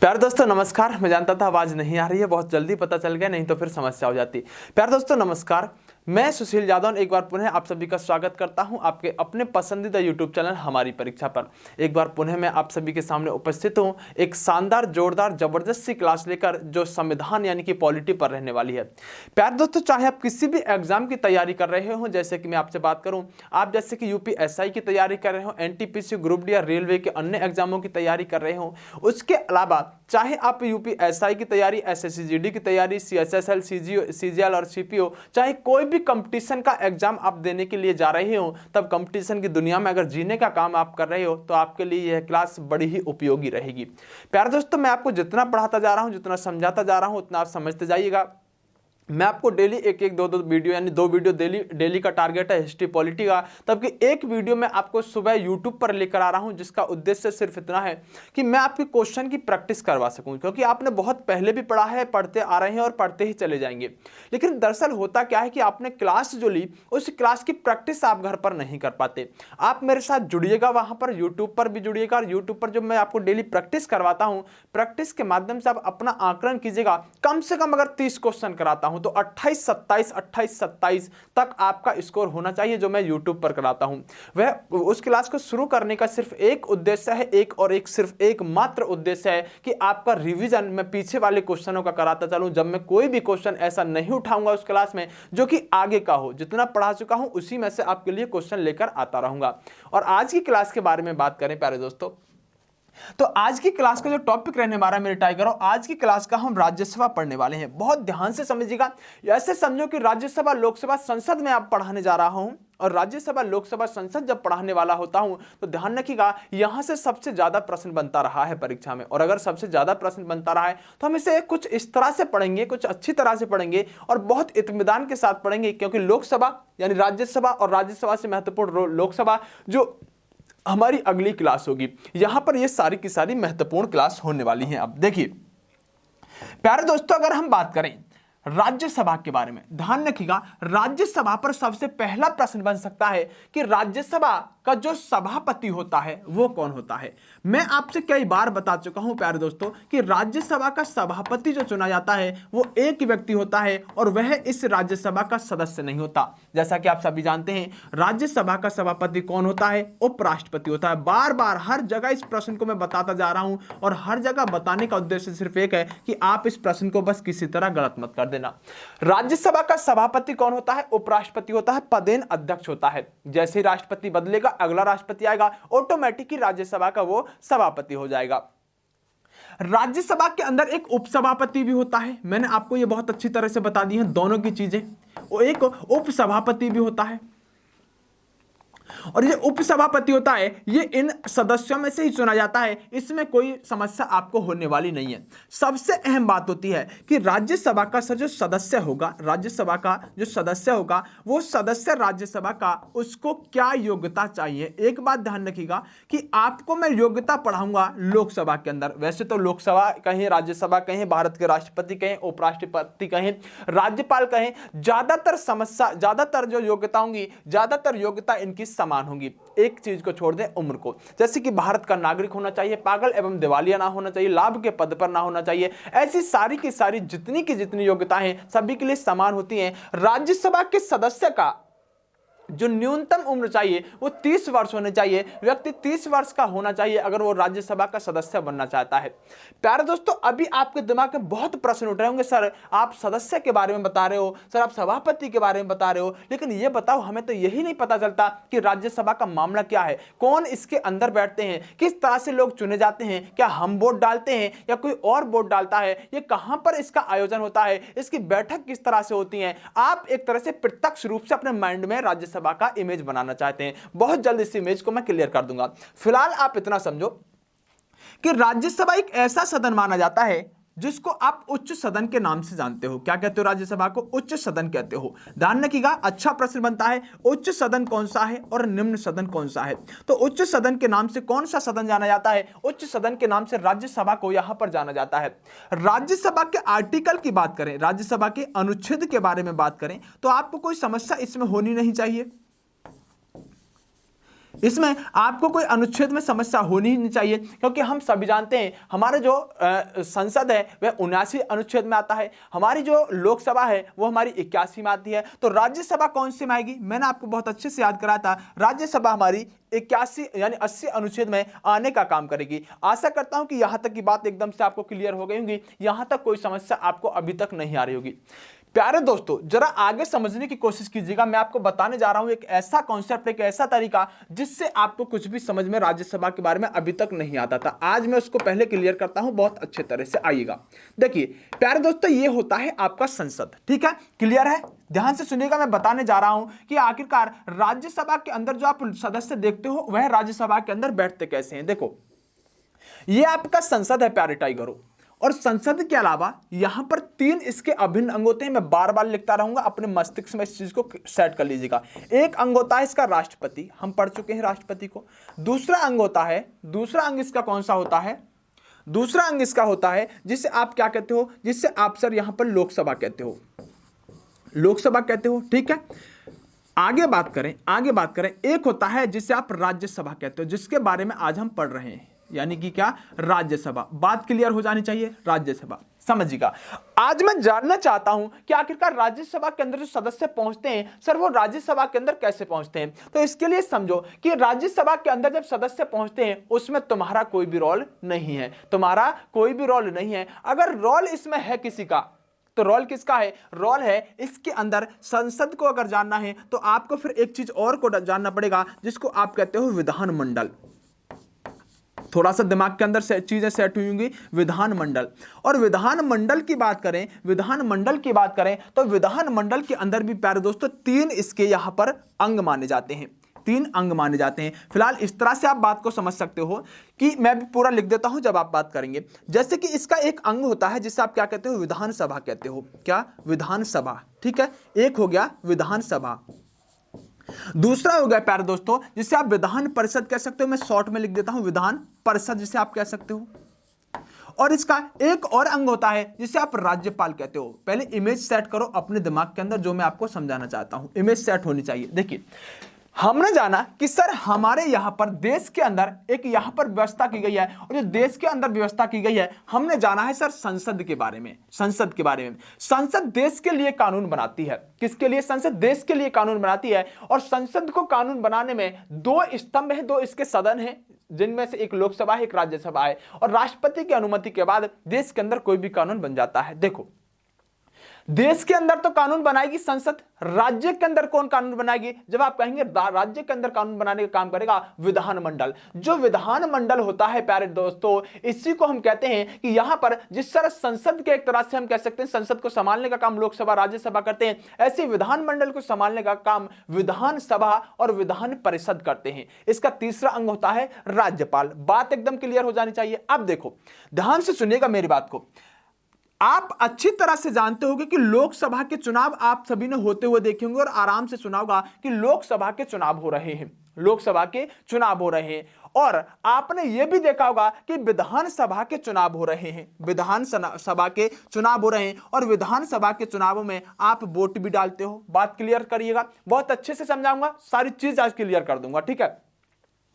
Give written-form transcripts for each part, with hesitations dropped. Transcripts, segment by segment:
प्यारे दोस्तों नमस्कार। मैं जानता था आवाज नहीं आ रही है, बहुत जल्दी पता चल गया, नहीं तो फिर समस्या हो जाती। प्यारे दोस्तों नमस्कार, मैं सुशील यादव एक बार पुनः आप सभी का स्वागत करता हूं आपके अपने पसंदीदा यूट्यूब चैनल हमारी परीक्षा पर। एक बार पुनः मैं आप सभी के सामने उपस्थित हूं एक शानदार जोरदार जबरदस्त सी क्लास लेकर, जो संविधान यानी कि पॉलिटी पर रहने वाली है। प्यारे दोस्तों, चाहे आप किसी भी एग्जाम की तैयारी कर रहे हो, जैसे कि मैं आपसे बात करूं, आप जैसे कि यूपीएसआई की तैयारी कर रहे हो, एनटीपीसी, ग्रुप डी या रेलवे के अन्य एग्जामों की तैयारी कर रहे हो, उसके अलावा चाहे आप यूपीएसआई की तैयारी, एसएससी-जीडी की तैयारी, सीएचएसएल, सीजीएल और सीपीओ, चाहे कोई भी कंपटीशन का एग्जाम आप देने के लिए जा रहे हो, तब कंपटीशन की दुनिया में अगर जीने का काम आप कर रहे हो तो आपके लिए यह क्लास बड़ी ही उपयोगी रहेगी। प्यारे दोस्तों, मैं आपको जितना पढ़ाता जा रहा हूं, जितना समझाता जा रहा हूं, उतना आप समझते जाइएगा। मैं आपको डेली एक दो वीडियो यानी 2 वीडियो डेली का टारगेट है हिस्ट्री पॉलिटी का, तब कि एक वीडियो मैं आपको सुबह यूट्यूब पर लेकर आ रहा हूं, जिसका उद्देश्य सिर्फ इतना है कि मैं आपके क्वेश्चन की प्रैक्टिस करवा सकूं, क्योंकि आपने बहुत पहले भी पढ़ा है, पढ़ते आ रहे हैं और पढ़ते ही चले जाएंगे। लेकिन दरअसल होता क्या है कि आपने क्लास जो ली, उस क्लास की प्रैक्टिस आप घर पर नहीं कर पाते। आप मेरे साथ जुड़िएगा, वहां पर यूट्यूब पर भी जुड़िएगा, और यूट्यूब पर जो मैं आपको डेली प्रैक्टिस करवाता हूं, प्रैक्टिस के माध्यम से आप अपना आकलन कीजिएगा। कम से कम अगर 30 क्वेश्चन कराता हूं तो 28-27 तक आपका स्कोर होना चाहिए, जो मैं YouTube पर कराता हूं। वह उस क्लास को शुरू करने का सिर्फ एक उद्देश्य है, सिर्फ एक मात्र उद्देश्य है कि आपका रिवीजन मैं पीछे वाले क्वेश्चनों का कराता चलूं। जब मैं कोई भी क्वेश्चन ऐसा नहीं उठाऊंगा उस क्लास में जो कि आगे का हो, जितना पढ़ा चुका हूं उसी में से आपके लिए क्वेश्चन लेकर आता रहूंगा। और आज की क्लास के बारे में बात करें प्यारे दोस्तों, तो आज की क्लास का जो टॉपिक रहने वाला है मेरे टाइगरों, आज की क्लास का हम राज्यसभा पढ़ने वाले हैं। बहुत ध्यान से समझिएगा। ऐसे समझो कि राज्यसभा, लोकसभा, संसद में आप पढ़ाने जा रहा हूं, और राज्यसभा, लोकसभा, संसद जब पढ़ाने वाला होता हूं तो ध्यान रखिएगा, यहां से सबसे ज्यादा प्रश्न बनता रहा है परीक्षा में। और अगर सबसे ज्यादा प्रश्न बनता रहा है तो हम इसे कुछ इस तरह से पढ़ेंगे, कुछ अच्छी तरह से पढ़ेंगे और बहुत इत्मीनान के साथ पढ़ेंगे, क्योंकि लोकसभा यानी राज्यसभा और राज्यसभा से महत्वपूर्ण लोकसभा जो हमारी अगली क्लास होगी, यहां पर ये सारी की सारी महत्वपूर्ण क्लास होने वाली है। अब देखिए प्यारे दोस्तों, अगर हम बात करें राज्यसभा के बारे में, ध्यान रखिएगा, राज्यसभा पर सबसे पहला प्रश्न बन सकता है कि राज्यसभा का जो सभापति होता है वो कौन होता है। मैं आपसे कई बार बता चुका हूं प्यारे दोस्तों कि राज्यसभा का सभापति जो चुना जाता है वो एक व्यक्ति होता है, और वह इस राज्यसभा का सदस्य नहीं होता। जैसा कि आप सभी जानते हैं, राज्यसभा का सभापति कौन होता है? उपराष्ट्रपति होता है। बार बार हर जगह इस प्रश्न को मैं बताता जा रहा हूं, और हर जगह बताने का उद्देश्य सिर्फ एक है कि आप इस प्रश्न को बस किसी तरह गलत मत कर देना। राज्यसभा का सभापति कौन होता है? उपराष्ट्रपति होता है, पदेन अध्यक्ष होता है। जैसे ही राष्ट्रपति बदलेगा, अगला राष्ट्रपति आएगा, ऑटोमेटिक ही राज्यसभा का वो सभापति हो जाएगा। राज्यसभा के अंदर एक उपसभापति भी होता है। मैंने आपको ये बहुत अच्छी तरह से बता दी है दोनों की चीजें। वो एक उपसभापति भी होता है, और ये उपसभापति होता है, ये इन सदस्यों में से ही चुना जाता है। इसमें कोई समस्या आपको होने वाली नहीं है। सबसे अहम बात होती है कि राज्यसभा का जो सदस्य होगा, राज्यसभा का जो सदस्य होगा, वो सदस्य राज्यसभा का, उसको क्या योग्यता चाहिए। एक बात ध्यान रखिएगा कि आपको मैं योग्यता पढ़ाऊंगा लोकसभा के अंदर। वैसे तो लोकसभा कहें, राज्यसभा कहें, भारत के राष्ट्रपति कहें, उपराष्ट्रपति कहें, राज्यपाल कहें, ज्यादातर जो योग्यता होंगी, ज्यादातर योग्यता इनकी समान होंगी। एक चीज को छोड़ दें, उम्र को। जैसे कि भारत का नागरिक होना चाहिए, पागल एवं दिवालिया ना होना चाहिए, लाभ के पद पर ना होना चाहिए। ऐसी सारी की सारी जितनी की जितनी योग्यताएं हैं सभी के लिए समान होती हैं। राज्यसभा के सदस्य का जो न्यूनतम उम्र चाहिए वो 30 वर्ष होने चाहिए। व्यक्ति 30 वर्ष का होना चाहिए अगर वो राज्यसभा का सदस्य बनना चाहता है। प्यारे दोस्तों, अभी आपके दिमाग में बहुत प्रश्न उठ रहे होंगे, सर आप सदस्य के बारे में बता रहे हो, सर आप सभापति के बारे में बता रहे हो, लेकिन ये बताओ हमें तो यही नहीं पता चलता कि राज्यसभा का मामला क्या है, कौन इसके अंदर बैठते हैं, किस तरह से लोग चुने जाते हैं, क्या हम वोट डालते हैं या कोई और वोट डालता है, ये कहां पर इसका आयोजन होता है, इसकी बैठक किस तरह से होती है। आप एक तरह से प्रत्यक्ष रूप से अपने माइंड में राज्यसभा का इमेज बनाना चाहते हैं। बहुत जल्द इस इमेज को मैं क्लियर कर दूंगा। फिलहाल आप इतना समझो कि राज्यसभा एक ऐसा सदन माना जाता है जिसको आप उच्च सदन के नाम से जानते हो। क्या कहते हो? राज्यसभा को उच्च सदन कहते हो। ध्यान रखिएगा, अच्छा प्रश्न बनता है, उच्च सदन कौन सा है और निम्न सदन कौन सा है। तो उच्च सदन के नाम से कौन सा सदन जाना जाता है? उच्च सदन के नाम से राज्यसभा को यहां पर जाना जाता है। राज्यसभा के आर्टिकल की बात करें, राज्यसभा के अनुच्छेद के बारे में बात करें, तो आपको कोई समस्या इसमें होनी नहीं चाहिए। इसमें आपको कोई अनुच्छेद में समस्या होनी ही नहीं चाहिए, क्योंकि हम सभी जानते हैं हमारे जो संसद है वह 79 अनुच्छेद में आता है, हमारी जो लोकसभा है वो हमारी 81 में आती है। तो राज्यसभा कौन सी में आएगी? मैंने आपको बहुत अच्छे से याद कराया था, राज्यसभा हमारी 81 यानी 80 अनुच्छेद में आने का काम करेगी। आशा करता हूं कि यहां तक की बात एकदम से आपको क्लियर हो गई होगी, यहां तक कोई समस्या आपको अभी तक नहीं आ रही होगी। प्यारे दोस्तों, जरा आगे समझने की कोशिश कीजिएगा। मैं आपको बताने जा रहा हूं एक ऐसा कॉन्सेप्ट, एक ऐसा तरीका जिससे आपको कुछ भी समझ में राज्यसभा के बारे में अभी तक नहीं आता था। आज मैं उसको पहले क्लियर करता हूं बहुत अच्छे तरह से। आइएगा, देखिए प्यारे दोस्तों, ये होता है आपका संसद, ठीक है, क्लियर है? ध्यान से सुनिएगा, मैं बताने जा रहा हूं कि आखिरकार राज्यसभा के अंदर जो आप सदस्य देखते हो वह राज्यसभा के अंदर बैठते कैसे हैं। देखो, ये आपका संसद है प्यारे टाइगरों, और संसद के अलावा यहां पर 3 इसके अभिन्न अंग होते हैं। मैं बार बार लिखता रहूंगा, अपने मस्तिष्क में इस चीज को सेट कर लीजिएगा। एक अंग होता है इसका राष्ट्रपति, हम पढ़ चुके हैं राष्ट्रपति को। दूसरा अंग होता है, दूसरा अंग इसका कौन सा होता है? दूसरा अंग इसका होता है जिसे आप क्या कहते हो? जिससे आप सर यहां पर लोकसभा कहते हो, लोकसभा कहते हो, ठीक है। आगे बात करें, एक होता है जिसे आप राज्यसभा कहते हो, जिसके बारे में आज हम पढ़ रहे हैं, यानी कि क्या? राज्यसभा। बात क्लियर हो जानी चाहिए, राज्यसभा, समझिएगा। आज मैं जानना चाहता हूं कि आखिरकार राज्यसभा के अंदर जो सदस्य पहुंचते हैं सर, वो राज्यसभा के अंदर कैसे पहुंचते हैं। तो इसके लिए समझो कि राज्यसभा के अंदर जब सदस्य पहुंचते हैं उसमें तुम्हारा कोई भी रोल नहीं है, तुम्हारा कोई भी रोल नहीं है। अगर रोल इसमें है किसी का, तो रोल किसका है? रोल है इसके अंदर संसद को अगर जानना है तो आपको फिर एक चीज और को जानना पड़ेगा, जिसको आप कहते हो विधानमंडल। थोड़ा सा दिमाग के अंदर चीजें सेट हुई होंगी, विधानमंडल। और विधानमंडल की बात करें, तो विधानमंडल के अंदर भी प्यारे दोस्तों 3 इसके यहां पर अंग माने जाते हैं, 3 अंग माने जाते हैं। फिलहाल इस तरह से आप बात को समझ सकते हो कि मैं भी पूरा लिख देता हूं जब आप बात करेंगे। जैसे कि इसका एक अंग होता है जिसे आप क्या कहते हो? विधानसभा कहते हो। क्या? विधानसभा, ठीक है। एक हो गया विधानसभा। दूसरा हो गया प्यारे दोस्तों जिसे आप विधान परिषद कह सकते हो, मैं शॉर्ट में लिख देता हूं विधान परिषद, जिसे आप कह सकते हो। और इसका एक और अंग होता है जिसे आप राज्यपाल कहते हो। पहले इमेज सेट करो अपने दिमाग के अंदर, जो मैं आपको समझाना चाहता हूं, इमेज सेट होनी चाहिए। देखिए, हमने जाना कि सर हमारे यहां पर देश के अंदर एक यहां पर व्यवस्था की गई है, और जो देश के अंदर व्यवस्था की गई है, हमने जाना है सर संसद के बारे में। संसद के बारे में, संसद देश के लिए कानून बनाती है। किसके लिए? संसद देश के लिए कानून बनाती है। और संसद को कानून बनाने में 2 स्तंभ है, 2 इसके सदन है, जिनमें से एक लोकसभा है, एक राज्यसभा है। और राष्ट्रपति की अनुमति के बाद देश के अंदर कोई भी कानून बन जाता है। देखो, देश के अंदर तो कानून बनाएगी संसद, राज्य के अंदर कौन कानून बनाएगी? जब आप कहेंगे राज्य के अंदर कानून बनाने का काम करेगा विधानमंडल। जो विधानमंडल होता है प्यारे दोस्तों, इसी को हम कहते हैं कि यहां पर जिस तरह संसद के एक तरह से हम कह सकते हैं संसद को संभालने का काम लोकसभा राज्यसभा करते हैं, ऐसे विधानमंडल को संभालने का काम विधानसभा और विधान परिषद करते हैं। इसका तीसरा अंग होता है राज्यपाल। बात एकदम क्लियर हो जानी चाहिए। अब देखो, ध्यान से सुनिएगा मेरी बात को। आप अच्छी तरह से जानते होंगे कि लोकसभा के चुनाव आप सभी ने होते हुए देखे होंगे, और आराम से सुना होगा कि लोकसभा के चुनाव हो रहे हैं, लोकसभा के चुनाव हो रहे हैं। और आपने यह भी देखा होगा कि विधानसभा के चुनाव हो रहे हैं, विधानसभा के चुनाव हो रहे हैं। और विधानसभा के चुनावों में आप वोट भी डालते हो। बात क्लियर करिएगा, बहुत अच्छे से समझाऊंगा, सारी चीज आज क्लियर कर दूंगा, ठीक है।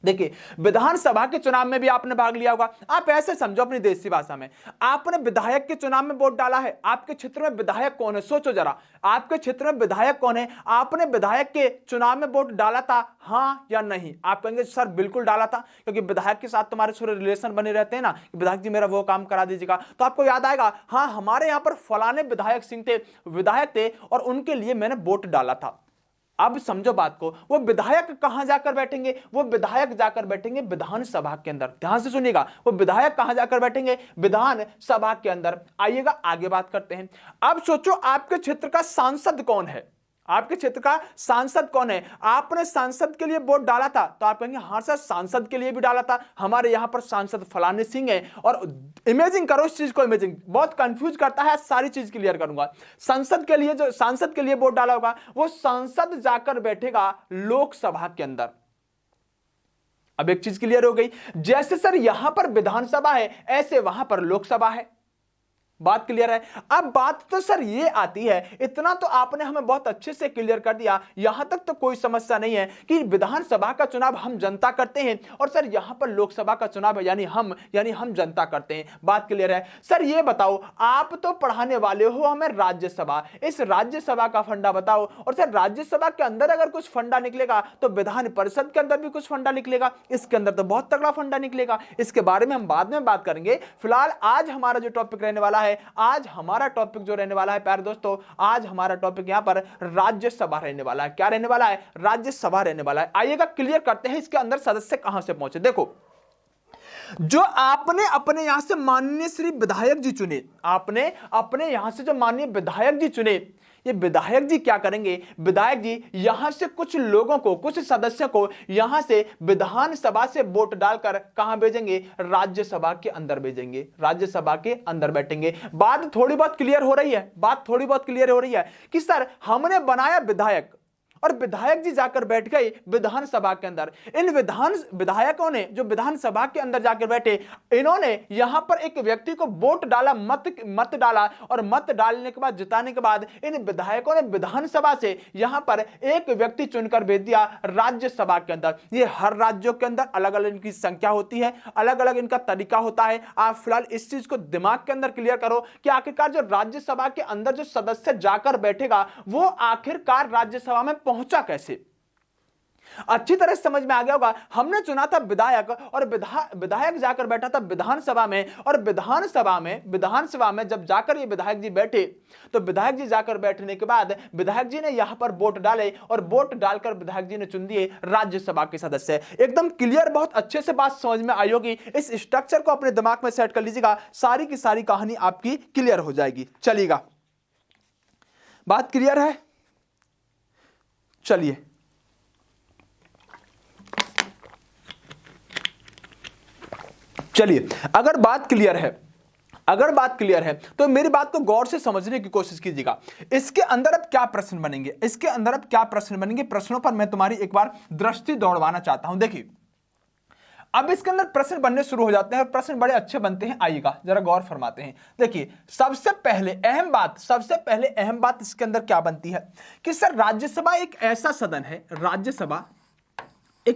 देखिए, विधानसभा के चुनाव में भी आपने भाग लिया होगा। आप ऐसे समझो अपनी देसी भाषा में, आपने विधायक के चुनाव में वोट डाला है। आपके क्षेत्र में विधायक कौन है? सोचो जरा, आपके क्षेत्र में विधायक कौन है? आपने विधायक के चुनाव में वोट डाला था, हाँ या नहीं? आप कहेंगे सर बिल्कुल डाला था, क्योंकि विधायक के साथ तुम्हारे थोड़े रिलेशन बने रहते हैं ना, विधायक जी मेरा वो काम करा दीजिएगा। तो आपको याद आएगा, हाँ हमारे यहां पर फलाने विधायक सिंह थे, विधायक थे, और उनके लिए मैंने वोट डाला था। अब समझो बात को, वो विधायक कहां जाकर बैठेंगे? वो विधायक जाकर बैठेंगे विधानसभा के अंदर। ध्यान से सुनिएगा, वो विधायक कहां जाकर बैठेंगे? विधानसभा के अंदर। आइएगा आगे बात करते हैं। अब सोचो आपके क्षेत्र का सांसद कौन है? आपके क्षेत्र का सांसद कौन है? आपने सांसद के लिए वोट डाला था, तो आप कहेंगे हाँ सर सांसद के लिए भी डाला था, हमारे यहां पर सांसद फलाने सिंह है। और इमेजिंग करो इस चीज को, इमेजिंग बहुत कंफ्यूज करता है, सारी चीज क्लियर करूंगा। संसद के लिए, जो सांसद के लिए वोट डाला होगा, वो सांसद जाकर बैठेगा लोकसभा के अंदर। अब एक चीज क्लियर हो गई, जैसे सर यहां पर विधानसभा है, ऐसे वहां पर लोकसभा है। बात क्लियर है। अब बात तो सर ये आती है, इतना तो आपने हमें बहुत अच्छे से क्लियर कर दिया, यहां तक तो कोई समस्या नहीं है कि विधानसभा का चुनाव हम जनता करते हैं और सर यहां पर लोकसभा का चुनाव है यानी हम जनता करते हैं। बात क्लियर है। सर ये बताओ, आप तो पढ़ाने वाले हो हमें राज्यसभा, इस राज्यसभा का फंडा बताओ। और सर राज्यसभा के अंदर अगर कुछ फंडा निकलेगा तो विधान परिषद के अंदर भी कुछ फंडा निकलेगा, इसके अंदर तो बहुत तगड़ा फंडा निकलेगा। इसके बारे में हम बाद में बात करेंगे। फिलहाल आज हमारा जो टॉपिक रहने वाला है, आज हमारा टॉपिक जो रहने वाला है प्यारे दोस्तों, आज हमारा टॉपिक यहां पर राज्यसभा रहने वाला है। क्या रहने वाला है? राज्यसभा रहने वाला है। आइएगा क्लियर करते हैं इसके अंदर सदस्य कहां से पहुंचे। देखो, जो आपने अपने यहां से माननीय श्री विधायक जी चुने, आपने अपने यहां से जो माननीय विधायक जी चुने, ये विधायक जी क्या करेंगे? विधायक जी यहां से कुछ लोगों को, कुछ सदस्यों को यहां से विधानसभा से वोट डालकर कहां भेजेंगे? राज्यसभा के अंदर भेजेंगे, राज्यसभा के अंदर बैठेंगे। बात थोड़ी बहुत क्लियर हो रही है, बात थोड़ी बहुत क्लियर हो रही है कि सर हमने बनाया विधायक और विधायक जी जाकर बैठ गए विधानसभा के अंदर। इन विधायकों ने जो विधानसभा के अंदर जाकर बैठे, इन्होंने यहां पर एक व्यक्ति को वोट डाला, मत डाला और मत डालने के बाद, जिताने के बाद इन विधायकों ने विधानसभा से यहां पर एक व्यक्ति चुनकर भेज दिया राज्यसभा के अंदर। ये हर राज्यों के अंदर अलग अलग इनकी संख्या होती है, अलग अलग इनका तरीका होता है। आप फिलहाल इस चीज को दिमाग के अंदर क्लियर करो कि आखिरकार जो राज्यसभा के अंदर जो सदस्य जाकर बैठेगा वो आखिरकार राज्यसभा में पहुंचा कैसे। अच्छी तरह समझ में आ गया होगा। हमने चुना था विधायक और विधायक जाकर बैठा था विधानसभा में, और विधानसभा में जब जाकर ये विधायक जी बैठे तो विधायक जी जाकर बैठने के बाद विधायक जी ने यहां पर वोट डाले और वोट डालकर विधायक जी ने चुन दिए राज्यसभा के सदस्य। एकदम क्लियर, बहुत अच्छे से बात समझ में आई होगी। इस स्ट्रक्चर को अपने दिमाग में सेट कर लीजिएगा, सारी की सारी कहानी आपकी क्लियर हो जाएगी। चलिएगा, बात क्लियर है? चलिए, अगर बात क्लियर है तो मेरी बात को गौर से समझने की कोशिश कीजिएगा। इसके अंदर अब क्या प्रश्न बनेंगे, प्रश्नों पर मैं तुम्हारी एक बार दृष्टि दौड़वाना चाहता हूं। देखिए, अब इसके अंदर प्रश्न बनने शुरू हो जाते हैं और प्रश्न बड़े अच्छे बनते हैं। आइएगा जरा गौर फरमाते हैं। देखिए, सबसे पहले अहम बात इसके अंदर क्या बनती है कि सर राज्यसभा एक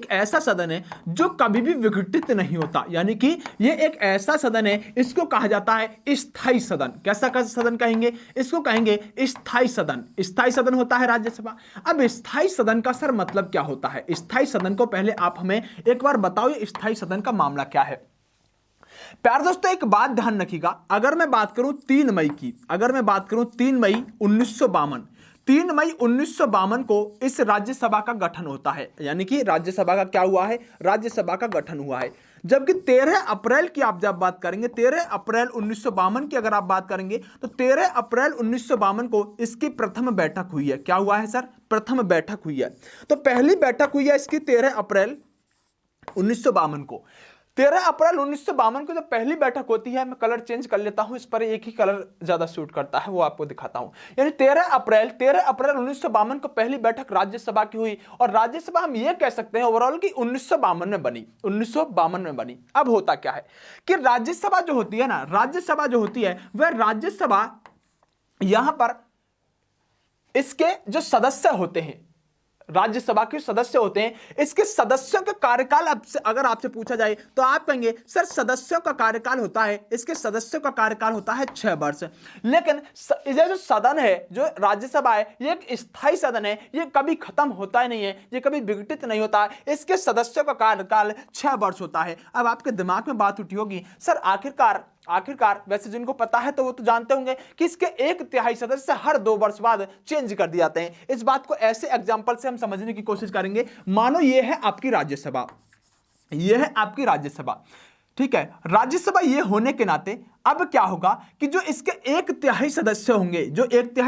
ऐसा सदन है जो कभी भी विघटित नहीं होता, यानी कि ये एक ऐसा सदन है, इसको कहा जाता है स्थायी सदन। कैसा सदन कहेंगे? इसको कहेंगे स्थायी सदन होता है राज्यसभा। अब स्थायी सदन का सर मतलब क्या होता है? स्थायी सदन को पहले आप हमें एक बार बताओ, ये स्थायी सदन का मामला क्या है। प्यारे दोस्तों, एक बात ध्यान रखिएगा, अगर मैं बात करूं 3 मई 1952 को इस राज्यसभा का गठन होता है, यानी कि राज्यसभा का क्या हुआ है? राज्यसभा का गठन हुआ है। जबकि 13 अप्रैल की आप जब बात करेंगे, 13 अप्रैल 1952 की अगर आप बात करेंगे तो 13 अप्रैल 1952 को इसकी प्रथम बैठक हुई है। क्या हुआ है सर? प्रथम बैठक हुई है। तो पहली बैठक हुई है इसकी 13 अप्रैल 1952 को। 13 अप्रैल 1952 को जब पहली बैठक होती है, मैं कलर चेंज कर लेता हूं, इस पर एक ही कलर ज्यादा सूट करता है, वो आपको दिखाता हूं। यानी 13 अप्रैल 1952 को पहली बैठक राज्यसभा की हुई और राज्यसभा हम ये कह सकते हैं ओवरऑल कि 1952 में बनी। अब होता क्या है कि राज्यसभा जो होती है वह राज्यसभा यहां पर इसके जो सदस्य होते हैं, राज्यसभा के सदस्य होते हैं, इसके सदस्यों का कार्यकाल अगर आपसे पूछा जाए तो आप कहेंगे सर सदस्यों का कार्यकाल होता है, इसके सदस्यों का कार्यकाल होता है 6 वर्ष। लेकिन ये जो सदन है, जो राज्यसभा है, ये एक स्थायी सदन है, ये कभी खत्म होता ही नहीं है, ये कभी विघटित नहीं होता। इसके सदस्यों का कार्यकाल 6 वर्ष होता है। अब आपके दिमाग में बात उठी होगी, सर आखिरकार वैसे जिनको पता है तो वो तो जानते होंगे कि इसके 1/3 सदस्य हर 2 वर्ष बाद चेंज कर दिए जाते हैं। इस बात को ऐसे एग्जांपल से हम समझने की कोशिश करेंगे। मानो ये है आपकी राज्यसभा, ठीक है। राज्यसभा ये होने के नाते अब क्या होगा कि जो इसके 1/3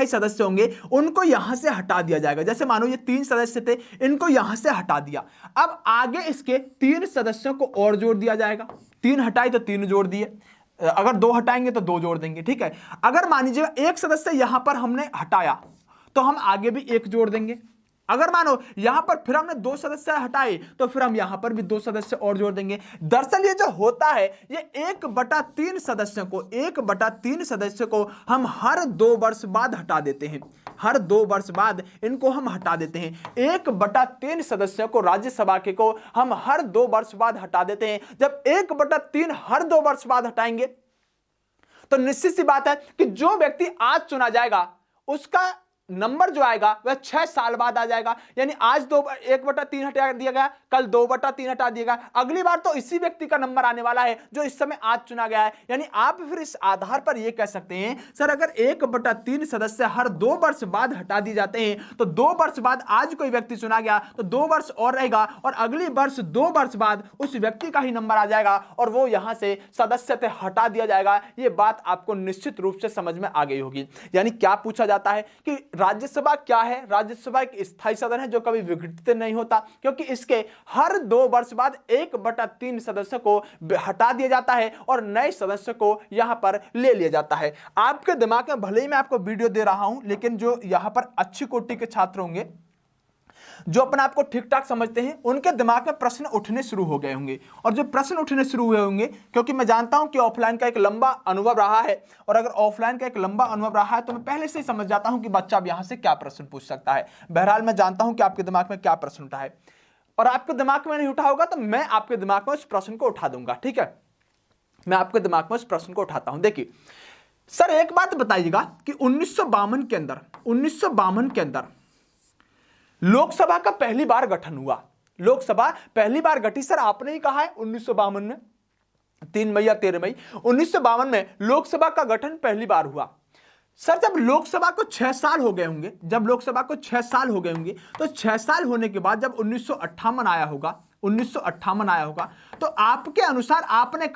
सदस्य होंगे उनको यहां से हटा दिया जाएगा। जैसे मानो ये 3 सदस्य थे, इनको यहां से हटा दिया। अब आगे इसके 3 सदस्यों को और जोड़ दिया जाएगा। 3 हटाए तो 3 जोड़ दिए, अगर 2 हटाएंगे तो 2 जोड़ देंगे, ठीक है। अगर मान लीजिए 1 सदस्य यहां पर हमने हटाया तो हम आगे भी 1 जोड़ देंगे, अगर मानो यहां पर फिर हमने 2 सदस्य हटाए तो फिर हम यहां पर भी 2 सदस्य और जोड़ देंगे। दरअसल ये जो होता है, ये 1/3 सदस्यों को 1/3 सदस्य को हम हर 2 वर्ष बाद हटा देते हैं। हर 2 वर्ष बाद इनको हम हटा देते हैं। 1/3 सदस्यों को राज्यसभा के को हम हर 2 वर्ष बाद हटा देते हैं। जब 1/3 हर 2 वर्ष बाद हटाएंगे तो निश्चित सी बात है कि जो व्यक्ति आज चुना जाएगा उसका नंबर जो आएगा वह 6 साल बाद आ जाएगा। यानी आज 1/3 हटा दिया गया, कल 2/3 हटा दिया गया, अगली बार तो इसी व्यक्ति का नंबर आने वाला है जो इस समय आज चुना गया है। यानी आप फिर इस आधार पर यह कह सकते हैं सर, अगर 1/3 सदस्य हर 2 वर्ष बाद हटा दिए जाते हैं तो 2 वर्ष बाद आज कोई व्यक्ति चुना गया तो 2 वर्ष और रहेगा और अगली वर्ष 2 वर्ष बाद उस व्यक्ति का ही नंबर आ जाएगा और वो यहां से सदस्य से हटा दिया जाएगा। यह बात आपको निश्चित रूप से समझ में आ गई होगी। यानी क्या पूछा जाता है कि राज्यसभा क्या है? राज्यसभा एक स्थायी सदन है जो कभी विघटित नहीं होता, क्योंकि इसके हर 2 वर्ष बाद 1/3 सदस्य को हटा दिया जाता है और नए सदस्य को यहां पर ले लिया जाता है। आपके दिमाग में भले ही मैं आपको वीडियो दे रहा हूं, लेकिन जो यहां पर अच्छी कोटि के छात्र होंगे जो अपने आप को ठीक ठाक समझते हैं, उनके दिमाग में प्रश्न उठने शुरू हो गए होंगे। और जो प्रश्न उठने शुरू हुए होंगे, क्योंकि मैं जानता हूं कि ऑफलाइन का एक लंबा अनुभव रहा है, और अगर ऑफलाइन का एक लंबा अनुभव रहा है तो मैं पहले से ही समझ जाता हूं कि बच्चा अब यहां से क्या प्रश्न पूछ सकता है। बहरहाल मैं जानता हूं कि आपके दिमाग में क्या प्रश्न उठा है, और आपके दिमाग में नहीं उठा होगा तो मैं आपके दिमाग में उस प्रश्न को उठा दूंगा। ठीक है, मैं आपके दिमाग में उस प्रश्न को उठाता हूं। देखिए सर, एक बात बताइएगा कि 1952 के अंदर लोकसभा का पहली बार गठन हुआ। लोकसभा पहली बार गठी, सर आपने ही कहा है 1952 में, 3 मई या 13 मई 1952 में लोकसभा का गठन पहली बार हुआ। सर जब लोकसभा को 6 साल हो गए होंगे, तो 6 साल होने के बाद जब 1958 आया होगा तो आपके अनुसार आपने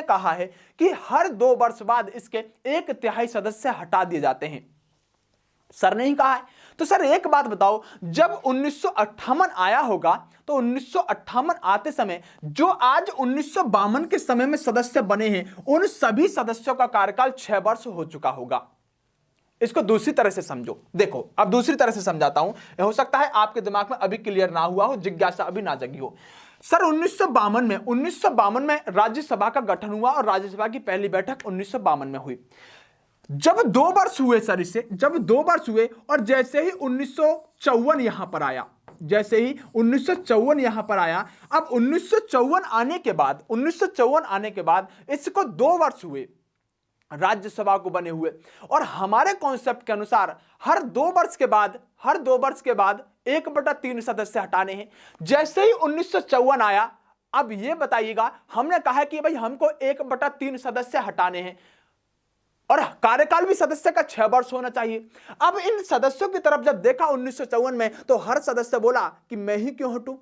कहा है कि हर 2 वर्ष बाद इसके 1/3 सदस्य हटा दिए जाते हैं। सर ने ही कहा है। तो सर एक बात बताओ, जब 1958 आया होगा तो 1958 आते समय जो आज 1952 के समय में सदस्य बने हैं, उन सभी सदस्यों का कार्यकाल 6 वर्ष हो चुका होगा। इसको दूसरी तरह से समझो। देखो अब दूसरी तरह से समझाता हूं, हो सकता है आपके दिमाग में अभी क्लियर ना हुआ हो, जिज्ञासा अभी ना जगी हो। सर 1952 में राज्यसभा का गठन हुआ और राज्यसभा की पहली बैठक 1952 में हुई। जब 2 वर्ष हुए सर इसे, जब 2 वर्ष हुए और जैसे ही 1954 यहां पर आया, अब 1954 आने के बाद इसको 2 वर्ष हुए राज्यसभा को बने हुए, और हमारे कॉन्सेप्ट के अनुसार हर 2 वर्ष के बाद 1/3 सदस्य हटाने हैं। जैसे ही 1954 आया, अब यह बताइएगा, हमने कहा कि भाई हमको 1/3 सदस्य हटाने हैं और कार्यकाल भी सदस्य का 6 वर्ष होना चाहिए। अब इन सदस्यों की तरफ जब देखा 1954 में, तो हर सदस्य बोला कि मैं ही क्यों हटूं,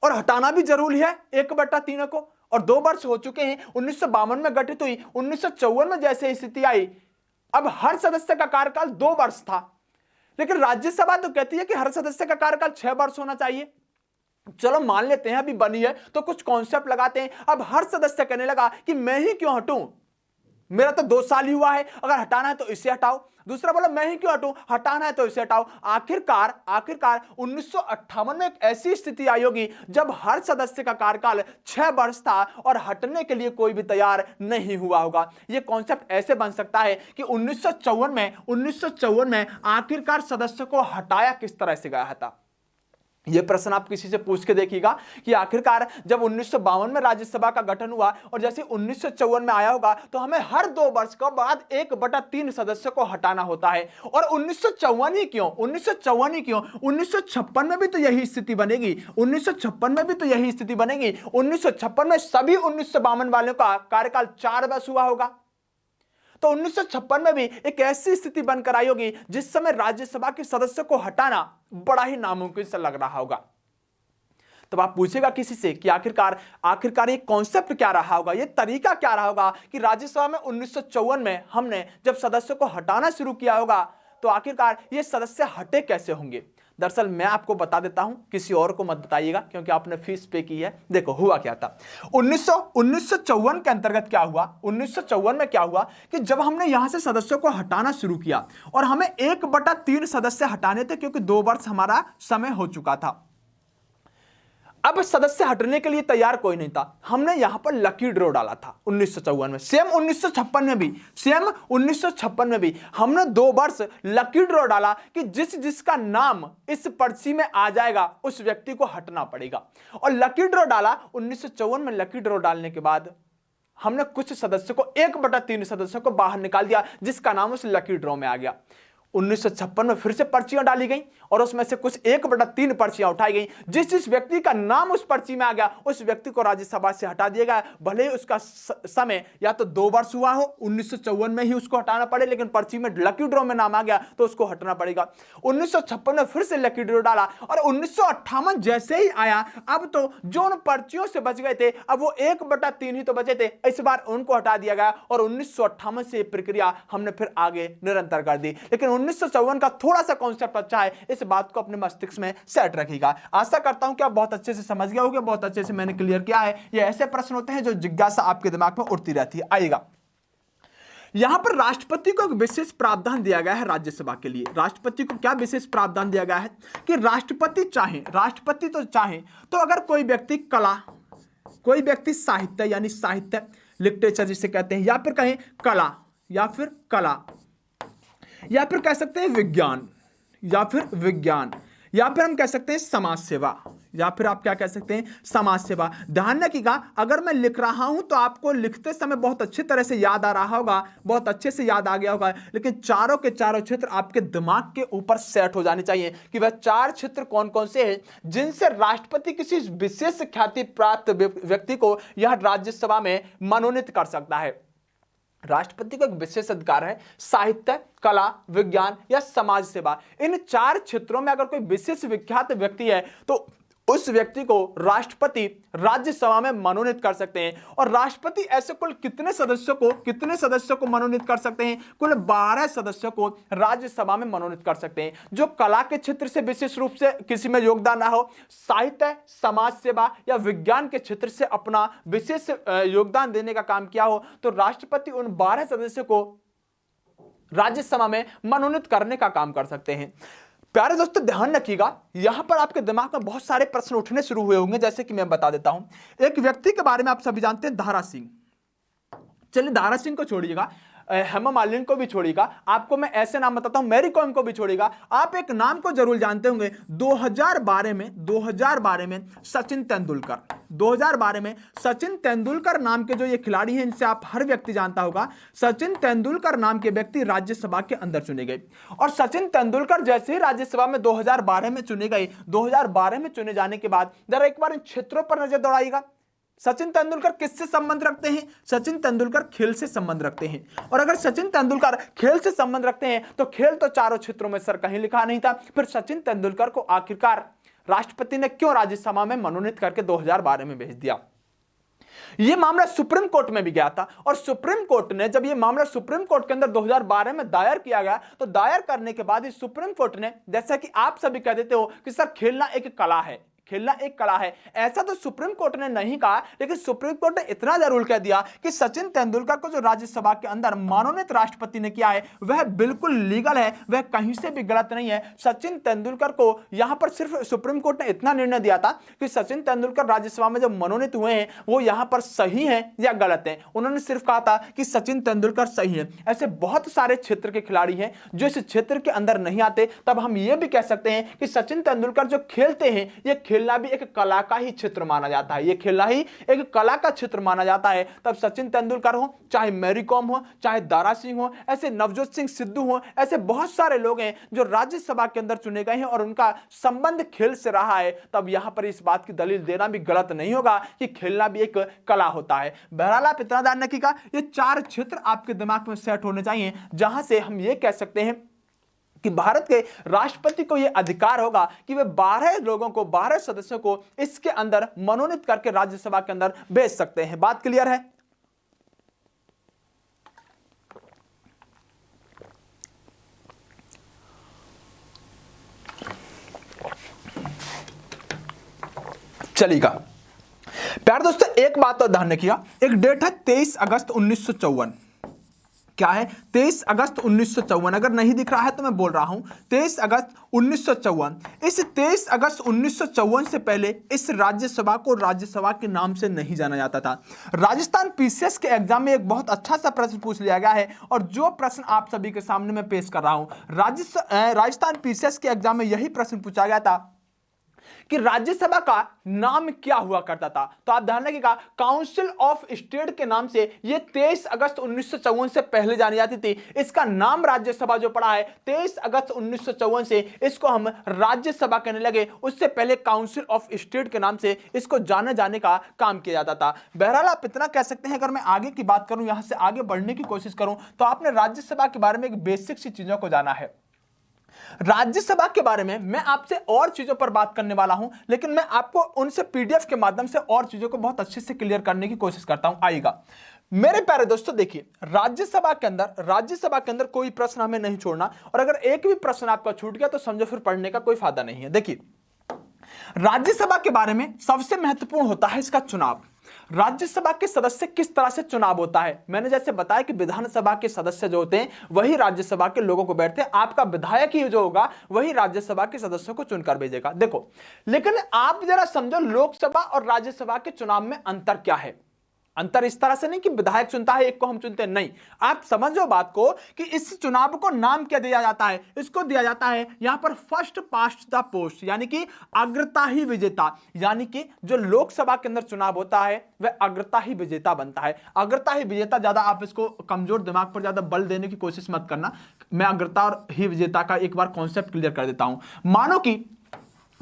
और हटाना भी जरूरी है 1/3 को, और 2 वर्ष हो चुके हैं। 1952 में गठित हुई, 1954 में जैसे स्थिति आई, अब हर सदस्य का कार्यकाल 2 वर्ष था, लेकिन राज्यसभा तो कहती है कि हर सदस्य का कार्यकाल 6 वर्ष होना चाहिए। चलो मान लेते हैं अभी बनी है तो कुछ कॉन्सेप्ट लगाते हैं। अब हर सदस्य कहने लगा कि मैं ही क्यों हटूं, मेरा तो 2 साल ही हुआ है, अगर हटाना है तो इसे हटाओ। दूसरा बोला मैं ही क्यों हटूं, हटाना है तो इसे हटाओ। आखिरकार 1958 में एक ऐसी स्थिति आई होगी जब हर सदस्य का कार्यकाल 6 वर्ष था और हटने के लिए कोई भी तैयार नहीं हुआ होगा। यह कॉन्सेप्ट ऐसे बन सकता है कि 1954 में आखिरकार सदस्य को हटाया किस तरह से गया था। यह प्रश्न आप किसी से पूछ के देखिएगा कि आखिरकार जब 1952 में राज्यसभा का गठन हुआ और जैसे 1954 में आया होगा, तो हमें हर 2 वर्ष के बाद 1/3 सदस्य को हटाना होता है। और 1954 ही क्यों, 1956 में भी तो यही स्थिति बनेगी, 1956 में सभी 1952 वालों का कार्यकाल 4 वर्ष हुआ होगा। तो 1956 में भी एक ऐसी स्थिति बनकर आई होगी जिस समय राज्यसभा के सदस्य को हटाना बड़ा ही नामुमकिन सा लग रहा होगा। तब आप पूछेगा किसी से कि आखिरकार ये कॉन्सेप्ट क्या रहा होगा, ये तरीका क्या रहा होगा कि राज्यसभा में 1954 में हमने जब सदस्य को हटाना शुरू किया होगा, तो आखिरकार ये सदस्य हटे कैसे होंगे। दरअसल मैं आपको बता देता हूं, किसी और को मत बताइएगा क्योंकि आपने फीस पे की है। देखो हुआ क्या था, 1954 के अंतर्गत क्या हुआ, 1954 में क्या हुआ कि जब हमने यहां से सदस्यों को हटाना शुरू किया और हमें 1/3 सदस्य हटाने थे क्योंकि 2 वर्ष हमारा समय हो चुका था। अब सदस्य हटने के लिए तैयार कोई नहीं था, हमने यहां पर लकी ड्रॉ डाला था 1954 में। सेम 1956 में भी हमने 2 वर्ष लकी ड्रॉ डाला कि जिसका नाम इस पर्ची में आ जाएगा उस व्यक्ति को हटना पड़ेगा। और लकी ड्रॉ डाला 1954 में। लकी ड्रॉ डालने के बाद हमने कुछ सदस्यों को 1/3 सदस्यों को बाहर निकाल दिया जिसका नाम उस लकी ड्रॉ में आ गया। 1956 में फिर से पर्चियां डाली गई और उसमें से कुछ 1/3 पर्चियां उठाई गई। जिस व्यक्ति का नाम उस पर्ची में आ गया उस व्यक्ति को राज्यसभा से हटा दिया गया, भले ही उसका समय या तो 2 वर्ष हुआ हो, 1954 में ही उसको हटाना पड़े, लेकिन पर्ची में लकी ड्रॉ में नाम आ गया तो उसको हटना पड़ेगा। 1956 में फिर से लकी ड्रॉ डाला और 1958 जैसे ही आया, अब तो जो उन पर्चियों से बच गए थे अब वो 1/3 ही तो बचे थे, इस बार उनको हटा दिया गया और 1958 से प्रक्रिया हमने फिर आगे निरंतर कर दी। लेकिन 1954 का थोड़ा सा कॉन्सेप्ट अच्छा है, इस बात को अपने मस्तिष्क में सेट रखिएगा। आशा करता हूं कि आप बहुत अच्छे से समझ गए होंगे, बहुत अच्छे से मैंने क्लियर किया है। ये ऐसे प्रश्न होते हैं जो जिज्ञासा आपके दिमाग में उठती रहती है। आइएगा, यहां पर राष्ट्रपति को एक विशेष प्रावधान दिया गया है राज्यसभा के लिए। राष्ट्रपति को क्या विशेष प्रावधान दिया गया है कि राष्ट्रपति चाहे तो अगर कोई व्यक्ति कला, कोई व्यक्ति साहित्य यानी साहित्य लिटरेचर जिसे कहते हैं, या फिर कहें कला, या फिर कह सकते हैं विज्ञान, या फिर हम कह सकते हैं समाज सेवा, या फिर आप क्या कह सकते हैं समाज सेवा। ध्यान रखिएगा, अगर मैं लिख रहा हूं तो आपको लिखते समय बहुत अच्छी तरह से याद आ रहा होगा, बहुत अच्छे से याद आ गया होगा, लेकिन चारों के चारों क्षेत्र आपके दिमाग के ऊपर सेट हो जाने चाहिए कि वह 4 क्षेत्र कौन कौन से हैं जिनसे राष्ट्रपति किसी विशेष ख्याति प्राप्त व्यक्ति को यह राज्यसभा में मनोनीत कर सकता है। राष्ट्रपति का एक विशेष अधिकार है साहित्य, कला, विज्ञान या समाज सेवा। इन 4 क्षेत्रों में अगर कोई विशेष विख्यात व्यक्ति है तो उस व्यक्ति को राष्ट्रपति राज्यसभा में मनोनीत कर सकते हैं। और राष्ट्रपति ऐसे कुल कितने सदस्यों को मनोनीत कर सकते हैं? कुल 12 सदस्यों को राज्यसभा में मनोनीत कर सकते हैं जो कला के क्षेत्र से विशेष रूप से किसी में योगदान ना हो, साहित्य, समाज सेवा या विज्ञान के क्षेत्र से अपना विशेष योगदान देने का काम किया हो, तो राष्ट्रपति उन 12 सदस्यों को राज्यसभा में मनोनीत करने का काम कर सकते हैं। प्यारे दोस्तों, ध्यान रखिएगा, यहां पर आपके दिमाग में बहुत सारे प्रश्न उठने शुरू हुए होंगे, जैसे कि मैं बता देता हूं। एक व्यक्ति के बारे में आप सभी जानते हैं, दारा सिंह। चलिए दारा सिंह को छोड़िएगा, हेमा मालिनी को भी छोड़िएगा, आपको मैं ऐसे नाम बताता हूं, मैरी कॉम को भी छोड़िएगा, आप एक नाम को जरूर जानते होंगे। 2012 में सचिन तेंदुलकर, 2012 में सचिन तेंदुलकर नाम के जो ये खिलाड़ी हैं, इनसे आप हर व्यक्ति जानता होगा। सचिन तेंदुलकर नाम के व्यक्ति राज्यसभा के अंदर चुने गए और सचिन तेंदुलकर जैसे ही राज्यसभा में 2012 में चुने गए, 2012 में चुने जाने के बाद जरा एक बार इन क्षेत्रों पर नजर दौड़ाइएगा। सचिन तेंदुलकर किससे संबंध रखते हैं? सचिन तेंदुलकर खेल से संबंध रखते हैं। और अगर सचिन तेंदुलकर खेल से संबंध रखते हैं तो खेल तो चारों क्षेत्रों में सर कहीं लिखा नहीं था, फिर सचिन तेंदुलकर को आखिरकार राष्ट्रपति ने क्यों राज्यसभा में मनोनीत करके 2012 में भेज दिया? यह मामला सुप्रीम कोर्ट में भी गया था और सुप्रीम कोर्ट ने जब यह मामला सुप्रीम कोर्ट के अंदर 2012 में दायर किया गया तो दायर करने के बाद इस सुप्रीम कोर्ट ने, जैसा कि आप सभी कह देते हो कि सर खेलना एक कला है, खेलना एक कला है, ऐसा तो सुप्रीम कोर्ट ने नहीं कहा, लेकिन सुप्रीम कोर्ट ने इतना जरूर कह दिया कि सचिन तेंदुलकर को जो राज्यसभा के अंदर मनोनीत राष्ट्रपति ने किया है वह बिल्कुल लीगल है, वह कहीं से भी गलत नहीं है। सचिन तेंदुलकर को यहां पर सिर्फ सुप्रीम कोर्ट ने इतना निर्णय दिया था कि सचिन तेंदुलकर राज्यसभा में जो मनोनीत हुए हैं वो यहां पर सही है या गलत है। उन्होंने सिर्फ कहा था कि सचिन तेंदुलकर सही है। ऐसे बहुत सारे क्षेत्र के खिलाड़ी हैं जो इस क्षेत्र के अंदर नहीं आते, तब हम ये भी कह सकते हैं कि सचिन तेंदुलकर जो खेलते हैं ये खेलना भी एक कला का ही क्षेत्र माना जाता है, ये खेलना ही एक कला का क्षेत्र माना जाता है। तब सचिन तेंदुलकर हो, चाहे मैरी कॉम हो, चाहे दारा सिंह हो, ऐसे नवजोत सिंह सिद्धू हो, ऐसे बहुत सारे लोग हैं जो राज्यसभा के अंदर चुने गए हैं और उनका संबंध खेल से रहा है। तब यहां पर इस बात की दलील देना भी गलत नहीं होगा कि खेलना भी एक कला होता है। बहरहाल आप इतना ध्यान रखिएगा, ये 4 क्षेत्र आपके दिमाग में सेट होने चाहिए जहां से हम ये कह सकते हैं कि भारत के राष्ट्रपति को यह अधिकार होगा कि वे 12 लोगों को, 12 सदस्यों को इसके अंदर मनोनीत करके राज्यसभा के अंदर भेज सकते हैं। बात क्लियर है? चलेगा। प्यारे दोस्तों एक बात और ध्यान रखिएगा, एक डेट है 23 अगस्त 1954। क्या है? 23 अगस्त 1954। अगर नहीं दिख रहा है तो मैं बोल रहा हूं 23 अगस्त 1954। इस 23 अगस्त 1954 से पहले इस राज्यसभा को राज्यसभा के नाम से नहीं जाना जाता था। राजस्थान पीसीएस के एग्जाम में एक बहुत अच्छा सा प्रश्न पूछ लिया गया है और जो प्रश्न आप सभी के सामने मैं पेश कर रहा हूं, राजस्थान पीसीएस के एग्जाम में यही प्रश्न पूछा गया था कि राज्यसभा का नाम क्या हुआ करता था। तो आप ध्यान रखिएगा, काउंसिल ऑफ स्टेट के नाम से यह 23 अगस्त 1954 से पहले जानी जाती थी। इसका नाम राज्यसभा जो पड़ा है 23 अगस्त 1954 से इसको हम राज्यसभा कहने लगे। उससे पहले काउंसिल ऑफ स्टेट के नाम से इसको जाने जाने का काम किया जाता था। बहरहाल आप इतना कह सकते हैं, अगर मैं आगे की बात करूं, यहां से आगे बढ़ने की कोशिश करूं, तो आपने राज्यसभा के बारे में एक बेसिक सी चीजों को जाना है। राज्यसभा के बारे में मैं आपसे और चीजों पर बात करने वाला हूं, लेकिन मैं आपको उनसे पीडीएफ के माध्यम से और चीजों को बहुत अच्छे से क्लियर करने की कोशिश करता हूं। आइएगा मेरे प्यारे दोस्तों, देखिए राज्यसभा के अंदर कोई प्रश्न हमें नहीं छोड़ना, और अगर एक भी प्रश्न आपका छूट गया तो समझो फिर पढ़ने का कोई फायदा नहीं है। देखिए राज्यसभा के बारे में सबसे महत्वपूर्ण होता है इसका चुनाव। राज्यसभा के सदस्य किस तरह से चुनाव होता है, मैंने जैसे बताया कि विधानसभा के सदस्य जो होते हैं वही राज्यसभा के लोगों को बैठते हैं। आपका विधायक ही जो होगा वही राज्यसभा के सदस्यों को चुनकर भेजेगा। देखो, लेकिन आप जरा समझो लोकसभा और राज्यसभा के चुनाव में अंतर क्या है। अंतर इस तरह से नहीं कि विधायक चुनता है एक को हम चुनते हैं, नहीं। आप समझो बात को कि इस चुनाव को नाम क्या दिया जाता है, इसको दिया जाता है यहां पर फर्स्ट पास्ट द पोस्ट, यानी कि अग्रता ही विजेता। यानी कि जो लोकसभा के अंदर चुनाव होता है वह अग्रता ही विजेता बनता है। अग्रता ही विजेता, ज्यादा आप इसको कमजोर दिमाग पर ज्यादा बल देने की कोशिश मत करना। मैं अग्रता और ही विजेता का एक बार कॉन्सेप्ट क्लियर कर देता हूं। मानो कि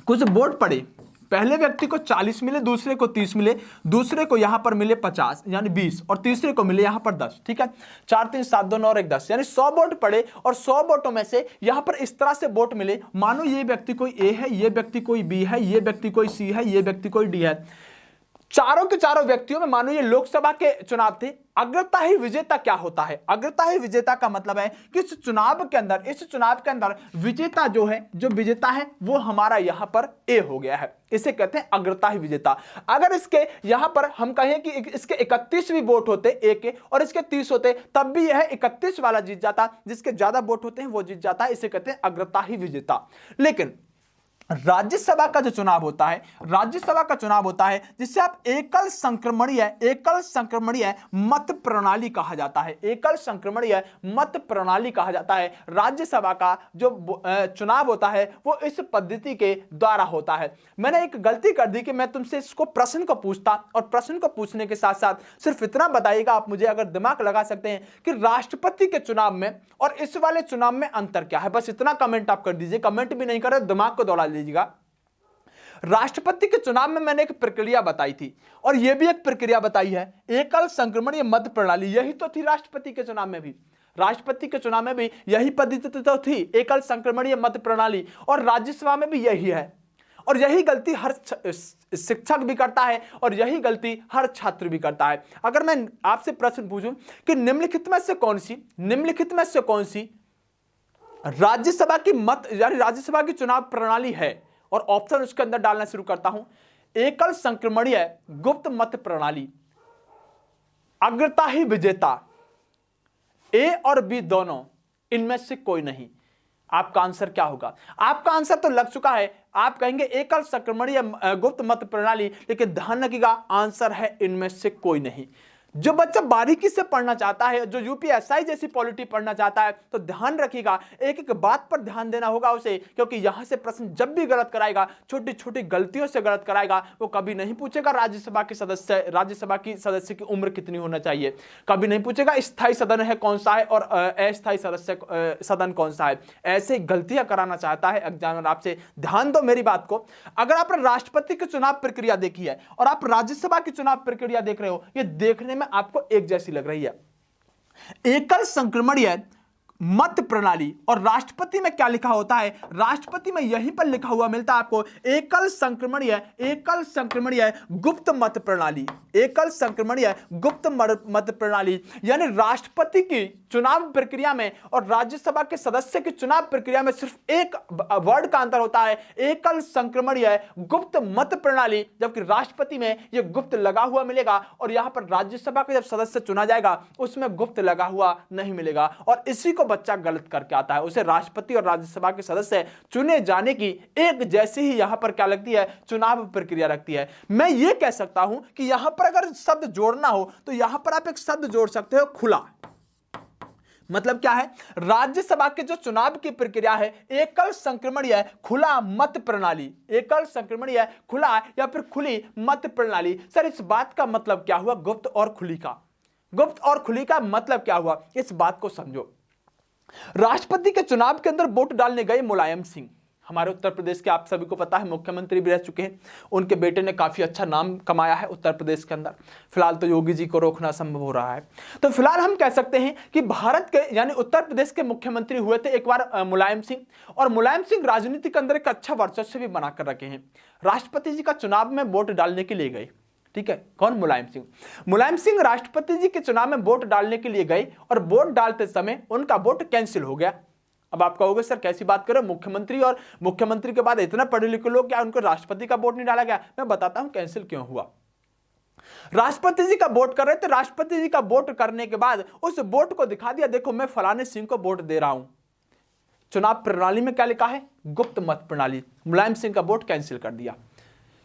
कुछ वोट पड़े, पहले व्यक्ति को 40 मिले, दूसरे को 30 मिले, दूसरे को यहां पर मिले 50 यानी 20, और तीसरे को मिले यहां पर 10। ठीक है, 4 3 7 2 9 और 1 10, यानी 100 वोट पड़े और 100 वोटों में से यहां पर इस तरह से वोट मिले। मानो ये व्यक्ति कोई ए है, ये व्यक्ति कोई बी है, ये व्यक्ति कोई सी है, ये व्यक्ति कोई डी है। चारों के चारों व्यक्तियों में मानो ये लोकसभा के चुनाव थे। अग्रता ही विजेता क्या होता है? अग्रता ही विजेता का मतलब है कि इस चुनाव के अंदर विजेता जो है, जो विजेता है वो हमारा यहां पर ए हो गया है, इसे कहते हैं अग्रता ही विजेता। अगर इसके यहां पर हम कहें कि इसके 31 भी वोट होते ए के और इसके 30 होते, तब भी यह 31 वाला जीत जाता। जिसके ज्यादा वोट होते हैं वो जीत जाता है, इसे कहते हैं अग्रता ही विजेता। लेकिन राज्यसभा का जो चुनाव होता है, राज्यसभा का चुनाव होता है जिससे आप एकल संक्रमणीय मत प्रणाली कहा जाता है। एकल संक्रमणीय मत प्रणाली कहा जाता है। राज्यसभा का जो चुनाव होता है वो इस पद्धति के द्वारा होता है। मैंने एक गलती कर दी कि मैं तुमसे इसको प्रश्न को पूछता, और प्रश्न को पूछने के साथ साथ सिर्फ इतना बताइएगा आप मुझे, अगर दिमाग लगा सकते हैं, कि राष्ट्रपति के चुनाव में और इस वाले चुनाव में अंतर क्या है। बस इतना कमेंट आप कर दीजिए, कमेंट भी नहीं कर रहे, दिमाग को दौड़ा लीजिएगा। राष्ट्रपति के चुनाव में मैंने एक प्रक्रिया बताई थी और यह भी एक प्रक्रिया बताई है, एकल संक्रमणीय मत प्रणाली। यही तो थी राष्ट्रपति के चुनाव में भी, राष्ट्रपति के चुनाव में भी यही पद्धति तो थी, एकल संक्रमणीय मत प्रणाली, और राज्यसभा में भी यही है। और यही गलती हर शिक्षक भी करता है और यही गलती हर छात्र भी करता है। अगर मैं आपसे प्रश्न पूछूं कि निम्नलिखित में से कौन सी राज्यसभा की मत यानी राज्यसभा की चुनाव प्रणाली है, और ऑप्शन उसके अंदर डालना शुरू करता हूं। एकल संक्रमणीय गुप्त मत प्रणाली, अग्रता ही विजेता, ए और बी दोनों, इनमें से कोई नहीं। आपका आंसर क्या होगा? आपका आंसर तो लग चुका है, आप कहेंगे एकल संक्रमणीय गुप्त मत प्रणाली, लेकिन ध्यान रखिएगा आंसर है इनमें से कोई नहीं। जो बच्चा बारीकी से पढ़ना चाहता है, जो यूपीएसआई जैसी पॉलिटी पढ़ना चाहता है, तो ध्यान रखिएगा, एक एक बात पर ध्यान देना होगा उसे, क्योंकि यहां से प्रश्न जब भी गलत कराएगा, छोटी छोटी गलतियों से गलत कराएगा, वो कभी नहीं पूछेगा राज्यसभा की सदस्य की उम्र कितनी होना चाहिए, कभी नहीं पूछेगा स्थायी सदन है कौन सा है और अस्थायी सदन कौन सा है। ऐसे गलतियां कराना चाहता है एग्जामिनर आपसे। ध्यान दो मेरी बात को, अगर आपने राष्ट्रपति की चुनाव प्रक्रिया देखी है और आप राज्यसभा की चुनाव प्रक्रिया देख रहे हो, ये देखने में आपको एक जैसी लग रही है। एकल संक्रमणीय मत प्रणाली। और राष्ट्रपति में क्या लिखा होता है? राष्ट्रपति में यहीं पर लिखा हुआ मिलता है आपको एकल संक्रमणीय गुप्त मत प्रणाली। एकल संक्रमणीय गुप्त मत प्रणाली, यानी राष्ट्रपति की चुनाव प्रक्रिया में और राज्यसभा के सदस्य की चुनाव प्रक्रिया में सिर्फ एक वर्ड का अंतर होता है, एकल संक्रमणीय गुप्त मत प्रणाली, जबकि राष्ट्रपति में यह गुप्त लगा हुआ मिलेगा और यहां पर राज्यसभा का जब सदस्य चुना जाएगा उसमें गुप्त लगा हुआ नहीं मिलेगा। और इसी को बच्चा गलत करके आता है, उसे राष्ट्रपति और राज्यसभा के सदस्य चुने जाने की एक जैसी ही यहां पर क्या लगती है? चुनाव प्रक्रिया लगती है। मैं ये कह सकता हूं कि यहां पर अगर शब्द जोड़ना हो तो यहां पर आप एक शब्द जोड़ सकते हो, खुला। मतलब क्या है? राज्यसभा के जो चुनाव की प्रक्रिया है एकल संक्रमणीय खुला मत प्रणाली, एकल संक्रमणीय खुला या फिर खुली मत प्रणाली। सर इस बात का मतलब क्या हुआ? गुप्त और खुली का, गुप्त और खुली का मतलब क्या हुआ? इस बात को समझो। राष्ट्रपति के चुनाव के अंदर वोट डालने गए मुलायम सिंह, हमारे उत्तर प्रदेश के आप सभी को पता है मुख्यमंत्री भी रह चुके हैं, उनके बेटे ने काफी अच्छा नाम कमाया है उत्तर प्रदेश के अंदर। फिलहाल तो योगी जी को रोकना असंभव हो रहा है। तो फिलहाल हम कह सकते हैं कि भारत के यानी उत्तर प्रदेश के मुख्यमंत्री हुए थे एक बार मुलायम सिंह, और मुलायम सिंह राजनीति के अंदर एक अच्छा वर्चस्व भी बनाकर रखे हैं। राष्ट्रपति जी का चुनाव में वोट डालने के लिए गए, ठीक है। कौन? मुलायम सिंह। मुलायम सिंह राष्ट्रपति जी के चुनाव में वोट डालने के लिए गए और वोट डालते समय उनका वोट कैंसिल हो गया। अब आप कहोगे सर कैसी बात करें, मुख्यमंत्री और मुख्यमंत्री के बाद इतना पढ़े लिखे लोग, क्या उनको राष्ट्रपति का वोट नहीं डाला गया? मैं बताता हूं कैंसिल क्यों हुआ। राष्ट्रपति जी का वोट कर रहे थे, राष्ट्रपति जी का वोट करने के बाद उस वोट को दिखा दिया, देखो मैं फलाने सिंह को वोट दे रहा हूं। चुनाव प्रणाली में क्या लिखा है? गुप्त मत प्रणाली। मुलायम सिंह का वोट कैंसिल कर दिया,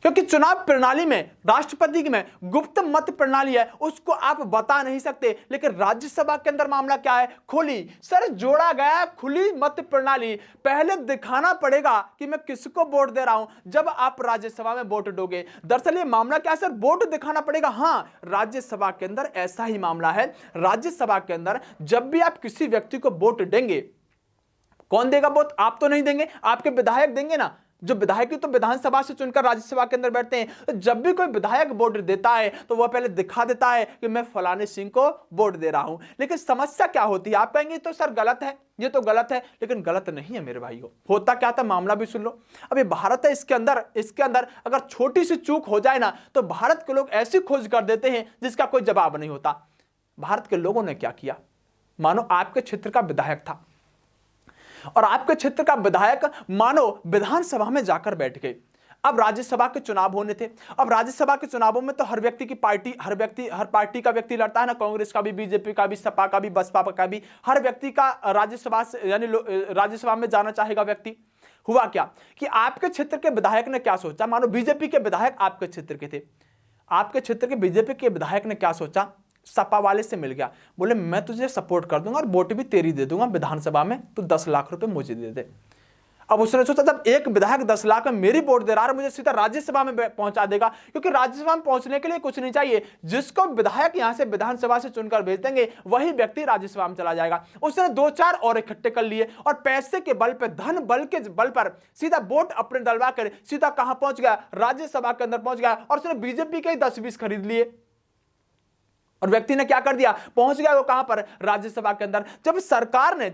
क्योंकि चुनाव प्रणाली में राष्ट्रपति में गुप्त मत प्रणाली है, उसको आप बता नहीं सकते। लेकिन राज्यसभा के अंदर मामला क्या है? खुली। सर जोड़ा गया खुली मत प्रणाली। पहले दिखाना पड़ेगा कि मैं किसको वोट दे रहा हूं जब आप राज्यसभा में वोट दोगे। दरअसल ये मामला क्या है सर? वोट दिखाना पड़ेगा। हां, राज्यसभा के अंदर ऐसा ही मामला है। राज्यसभा के अंदर जब भी आप किसी व्यक्ति को वोट देंगे, कौन देगा वोट? आप तो नहीं देंगे, आपके विधायक देंगे ना। जो विधायक तो विधानसभा से चुनकर राज्यसभा के अंदर बैठते हैं, तो जब भी कोई विधायक वोट देता है तो वह पहले दिखा देता है कि मैं फलाने सिंह को वोट दे रहा हूं। लेकिन समस्या क्या होती है? आप कहेंगे तो सर गलत है, ये तो गलत है, लेकिन गलत नहीं है मेरे भाइयों। होता क्या था, मामला भी सुन लो। अभी भारत है, इसके अंदर अगर छोटी सी चूक हो जाए ना तो भारत के लोग ऐसी खोज कर देते हैं जिसका कोई जवाब नहीं होता। भारत के लोगों ने क्या किया? मानो आपके क्षेत्र का विधायक था और आपके क्षेत्र का विधायक मानो विधानसभा में जाकर बैठ गए। अब राज्यसभा के चुनाव होने थे। अब राज्यसभा के चुनावों में तो हर पार्टी का व्यक्ति लड़ता है ना, कांग्रेस का भी, बीजेपी का भी, सपा का भी, बसपा का भी, हर व्यक्ति का राज्यसभा से यानी राज्यसभा में जाना चाहेगा व्यक्ति। हुआ क्या कि आपके क्षेत्र के विधायक ने क्या सोचा? मानो बीजेपी के विधायक आपके क्षेत्र के थे, आपके क्षेत्र के बीजेपी के विधायक ने क्या सोचा? सपा वाले से मिल गया, बोले मैं तुझे सपोर्ट कर दूंगा और वोट भी तेरी दे दूंगा विधानसभा में, तो 10 लाख रुपए मुझे दे दे। अब उसने सोचा जब एक विधायक 10 लाख में मेरी वोट दे रहा है, मुझे सीधा राज्यसभा में पहुंचा देगा, क्योंकि राज्यसभा में पहुंचने के लिए कुछ नहीं चाहिए, जिसको विधायक यहां से विधानसभा से चुनकर भेज देंगे वही व्यक्ति राज्यसभा में चला जाएगा। उसने 2-4 और इकट्ठे कर लिए और पैसे के बल पर, धन बल के बल पर सीधा वोट अपने डलवा कर सीधा कहां पहुंच गया? राज्यसभा के अंदर पहुंच गया और उसने बीजेपी के 10-20 खरीद लिए। और व्यक्ति ने क्या कर दिया? पहुंच गया वो कहां पर? राज्यसभा के अंदर। जब सरकार ने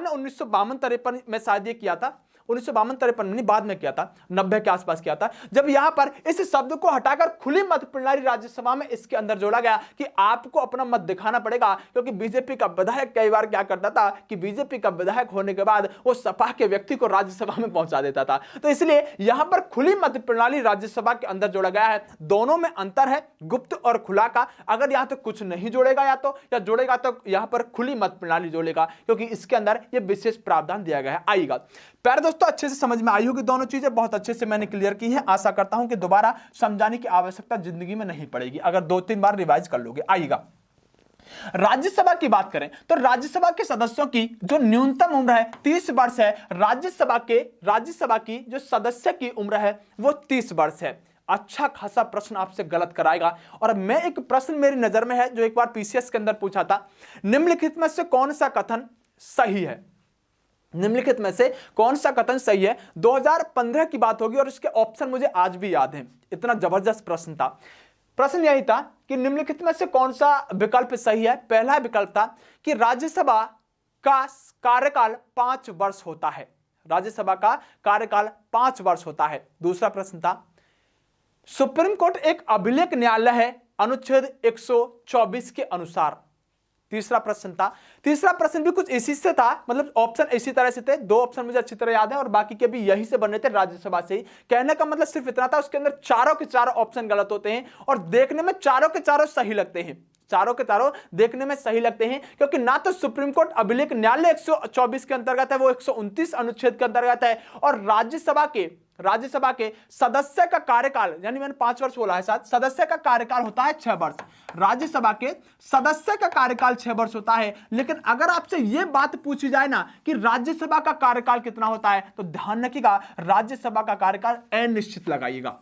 1952-53 में शायद ये किया था, 1952-53 नहीं, बाद में किया था, 90 के आसपास किया था, जब यहां पर इस शब्द को हटाकर खुली मत प्रणाली राज्यसभा में इसके अंदर जोड़ा गया कि आपको अपना मत दिखाना पड़ेगा। क्योंकि बीजेपी का विधायक कई बार क्या करता था कि बीजेपी का विधायक होने के बाद वो सपा के व्यक्ति को राज्यसभा में पहुंचा देता था। तो इसलिए यहां पर खुली मत प्रणाली राज्यसभा के अंदर जोड़ा गया है। दोनों में अंतर है गुप्त और खुला का। अगर यहां तो कुछ नहीं जोड़ेगा या जोड़ेगा तो यहां पर खुली मत प्रणाली जोड़ेगा, क्योंकि इसके अंदर यह विशेष प्रावधान दिया गया है। आएगा प्यारे दोस्तों, अच्छे से समझ में आई होगी दोनों चीजें, बहुत अच्छे से मैंने क्लियर की है। आशा करता हूं कि दोबारा समझाने की आवश्यकता जिंदगी में नहीं पड़ेगी अगर 2-3 बार रिवाइज कर लोगे। आइएगा, राज्यसभा की बात करें तो राज्यसभा के सदस्यों की जो न्यूनतम उम्र है 30 वर्ष है। राज्यसभा की जो सदस्य की उम्र है वो 30 वर्ष है। अच्छा खासा प्रश्न आपसे गलत कराएगा। और मैं एक प्रश्न मेरी नजर में है जो एक बार पीसीएस के अंदर पूछा था, निम्नलिखित में से कौन सा कथन सही है? निम्नलिखित में से कौन सा कथन सही है? 2015 की बात होगी और इसके ऑप्शन मुझे आज भी याद हैं। इतना जबरदस्त प्रश्न था। प्रश्न यही था कि निम्नलिखित में से कौन सा विकल्प सही है। पहला विकल्प था कि राज्यसभा का कार्यकाल 5 वर्ष होता है। राज्यसभा का कार्यकाल 5 वर्ष होता है। दूसरा प्रश्न था, सुप्रीम कोर्ट एक अभिलेख न्यायालय है अनुच्छेद 124 के अनुसार। तीसरा प्रश्न था, तीसरा प्रश्न भी कुछ इसी से था, मतलब ऑप्शन इसी तरह से थे। 2 ऑप्शन मुझे अच्छी तरह याद है और बाकी के भी यही से बने थे, राज्यसभा से ही। कहने का मतलब सिर्फ इतना था, उसके अंदर चारों के चारों ऑप्शन गलत होते हैं और देखने में चारों के चारों सही लगते हैं। चारों के चारों देखने में सही लगते हैं क्योंकि ना तो सुप्रीम कोर्ट अभिलेख न्यायालय 124 के अंतर्गत है, वो 129 अनुच्छेद के अंतर्गत है, और राज्यसभा के सदस्य का कार्यकाल, यानी मैंने 5 वर्ष बोला है शायद, सदस्य का कार्यकाल होता है 6 वर्ष। राज्यसभा के सदस्य का कार्यकाल 6 वर्ष होता है। लेकिन अगर आपसे यह बात पूछी जाए ना कि राज्यसभा का कार्यकाल कितना होता है, तो ध्यान रखिएगा, राज्यसभा का कार्यकाल अनिश्चित लगाइएगा।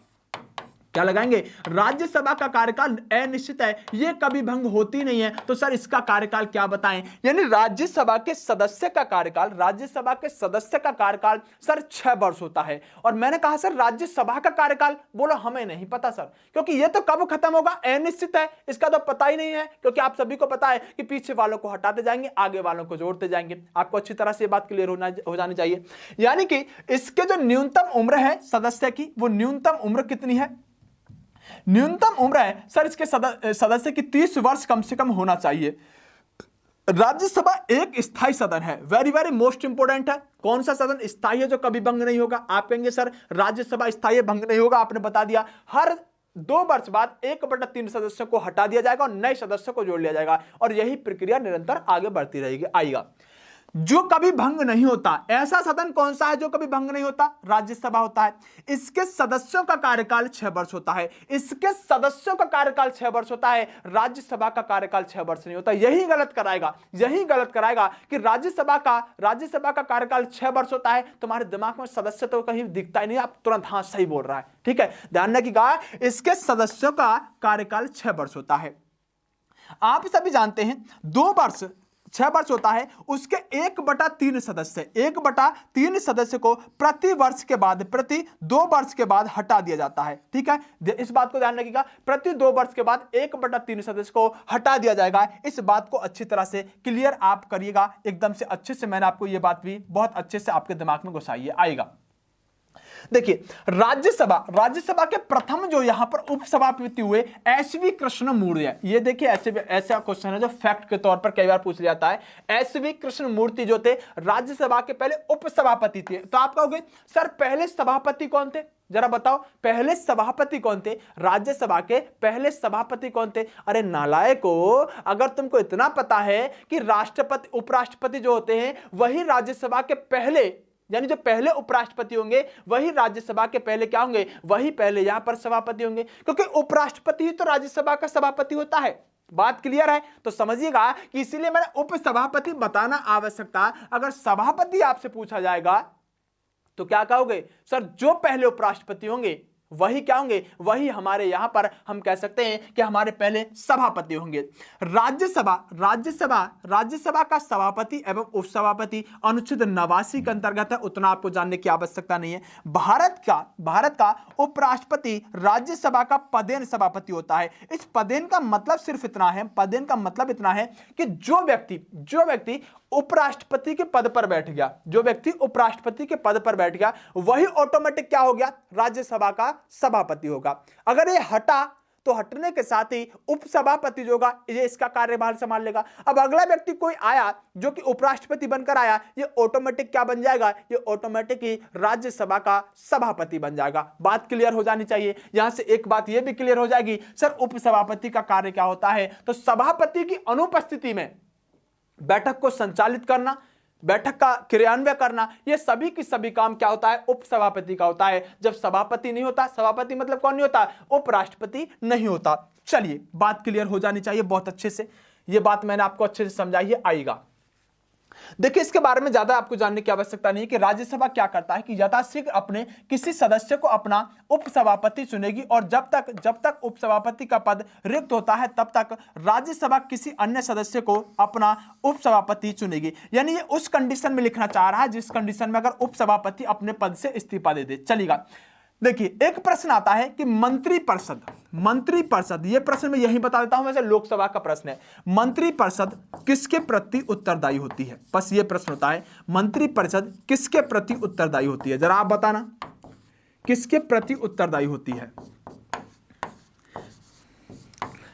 क्या लगाएंगे? राज्यसभा का कार्यकाल अनिश्चित है, यह कभी भंग होती नहीं है। तो सर इसका कार्यकाल क्या बताएं? यानी राज्यसभा के सदस्य का कार्यकाल सर 6 वर्ष होता है। और मैंने कहा सर राज्यसभा का कार्यकाल, बोलो हमें नहीं पता सर, क्योंकि यह तो कब खत्म होगा, अनिश्चित है, इसका तो पता ही नहीं है। क्योंकि आप सभी को पता है कि पीछे वालों को हटाते जाएंगे, आगे वालों को जोड़ते जाएंगे। आपको अच्छी तरह से बात क्लियर हो जानी चाहिए। यानी कि इसके जो न्यूनतम उम्र है सदस्य की, वो न्यूनतम उम्र कितनी है? न्यूनतम उम्र है सर इसके सदस्य की 30 वर्ष कम से कम होना चाहिए। राज्यसभा एक स्थायी सदन है, वेरी वेरी मोस्ट इंपोर्टेंट है। कौन सा सदन स्थायी है जो कभी भंग नहीं होगा? आप कहेंगे सर राज्यसभा स्थायी भंग नहीं होगा, आपने बता दिया। हर 2 वर्ष बाद 1/3 सदस्यों को हटा दिया जाएगा और नए सदस्यों को जोड़ लिया जाएगा, और यही प्रक्रिया निरंतर आगे बढ़ती रहेगी। आएगा जो कभी भंग नहीं होता, ऐसा सदन कौन सा है जो कभी भंग नहीं होता? राज्यसभा होता है। इसके सदस्यों का कार्यकाल 6 वर्ष होता है। इसके सदस्यों का कार्यकाल 6 वर्ष होता है, राज्यसभा का कार्यकाल 6 वर्ष नहीं होता। यही गलत कराएगा कि राज्यसभा का कार्यकाल 6 वर्ष होता है। तुम्हारे दिमाग में सदस्य तो कहीं दिखता ही नहीं, आप तुरंत हाँ सही बोल रहा है। ठीक है, ध्यान रखिएगा, इसके सदस्यों का कार्यकाल 6 वर्ष होता है। आप सभी जानते हैं 6 वर्ष होता है, उसके 1/3 सदस्य को प्रति 2 वर्ष के बाद हटा दिया जाता है। ठीक है, इस बात को ध्यान रखिएगा, प्रति 2 वर्ष के बाद 1/3 सदस्य को हटा दिया जाएगा। इस बात को अच्छी तरह से क्लियर आप करिएगा, एकदम से अच्छे से। मैंने आपको यह बात भी बहुत अच्छे से आपके दिमाग में घुसाई आएगा। देखिए राज्यसभा के प्रथम जो यहां पर उपसभापति हुए SV कृष्णमूर्ति, ये देखिए ऐसा क्वेश्चन है जो फैक्ट के तौर पर कई बार पूछ लिया जाता है। SV कृष्णमूर्ति जो थे राज्यसभा के पहले उपसभापति थे। तो आप कहोगे सर पहले सभापति कौन थे? जरा बताओ पहले सभापति कौन थे? राज्यसभा के पहले सभापति कौन थे? अरे नालायको, अगर तुमको इतना पता है कि राष्ट्रपति उपराष्ट्रपति जो होते हैं वही राज्यसभा के पहले, यानी जो पहले उपराष्ट्रपति होंगे वही राज्यसभा के पहले क्या होंगे? वही पहले यहां पर सभापति होंगे, क्योंकि उपराष्ट्रपति ही तो राज्यसभा का सभापति होता है। बात क्लियर है? तो समझिएगा कि इसीलिए मैंने उपसभापति बताना आवश्यक था। अगर सभापति आपसे पूछा जाएगा तो क्या कहोगे? सर जो पहले उपराष्ट्रपति होंगे वही क्या होंगे? वही हमारे यहां पर हम कह सकते हैं कि हमारे पहले सभापति होंगे। राज्यसभा का सभापति एवं उपसभापति अनुच्छेद 89 के अंतर्गत है, उतना आपको जानने की आवश्यकता नहीं है। भारत का उपराष्ट्रपति राज्यसभा का पदेन सभापति होता है। इस पदेन का मतलब सिर्फ इतना है, कि जो व्यक्ति उपराष्ट्रपति के पद पर बैठ गया, वही ऑटोमेटिक क्या हो गया? राज्यसभा का सभापति होगा। अगर ये हटा तो हटने के साथ ही उपसभापति जो होगा ये इसका कार्यभार संभाल लेगा। अब अगला व्यक्ति कोई आया जो कि उपराष्ट्रपति बनकर आया, ये ऑटोमेटिक क्या बन जाएगा? ये ऑटोमेटिक ही राज्यसभा का सभापति बन जाएगा। बात क्लियर हो जानी चाहिए। यहां से एक बात ये भी क्लियर हो जाएगी, सर उपसभापति का कार्य क्या होता है? तो सभापति की अनुपस्थिति में बैठक को संचालित करना, बैठक का क्रियान्वयन करना, ये सभी की सभी काम क्या होता है? उपसभापति का होता है। जब सभापति नहीं होता, सभापति मतलब कौन नहीं होता? उपराष्ट्रपति नहीं होता। चलिए बात क्लियर हो जानी चाहिए बहुत अच्छे से। ये बात मैंने आपको अच्छे से समझाई है। आएगा देखिए, इसके बारे में ज्यादा आपको जानने की आवश्यकता नहीं है कि राज्यसभा क्या करता है कि यथाशीघ्र अपने किसी सदस्य को अपना उपसभापति चुनेगी, और जब तक उपसभापति का पद रिक्त होता है तब तक राज्यसभा किसी अन्य सदस्य को अपना उपसभापति चुनेगी। यानी ये उस कंडीशन में लिखना चाह रहा है जिस कंडीशन में अगर उपसभापति अपने पद से इस्तीफा दे दे, चलेगा। देखिए एक प्रश्न आता है कि मंत्री परिषद, ये प्रश्न मैं यही बता देता हूं, वैसे लोकसभा का प्रश्न है। मंत्री परिषद किसके प्रति उत्तरदायी होती है? बस ये प्रश्न होता है, मंत्री परिषद किसके प्रति उत्तरदायी होती है? जरा आप बताना, किसके प्रति उत्तरदायी होती है?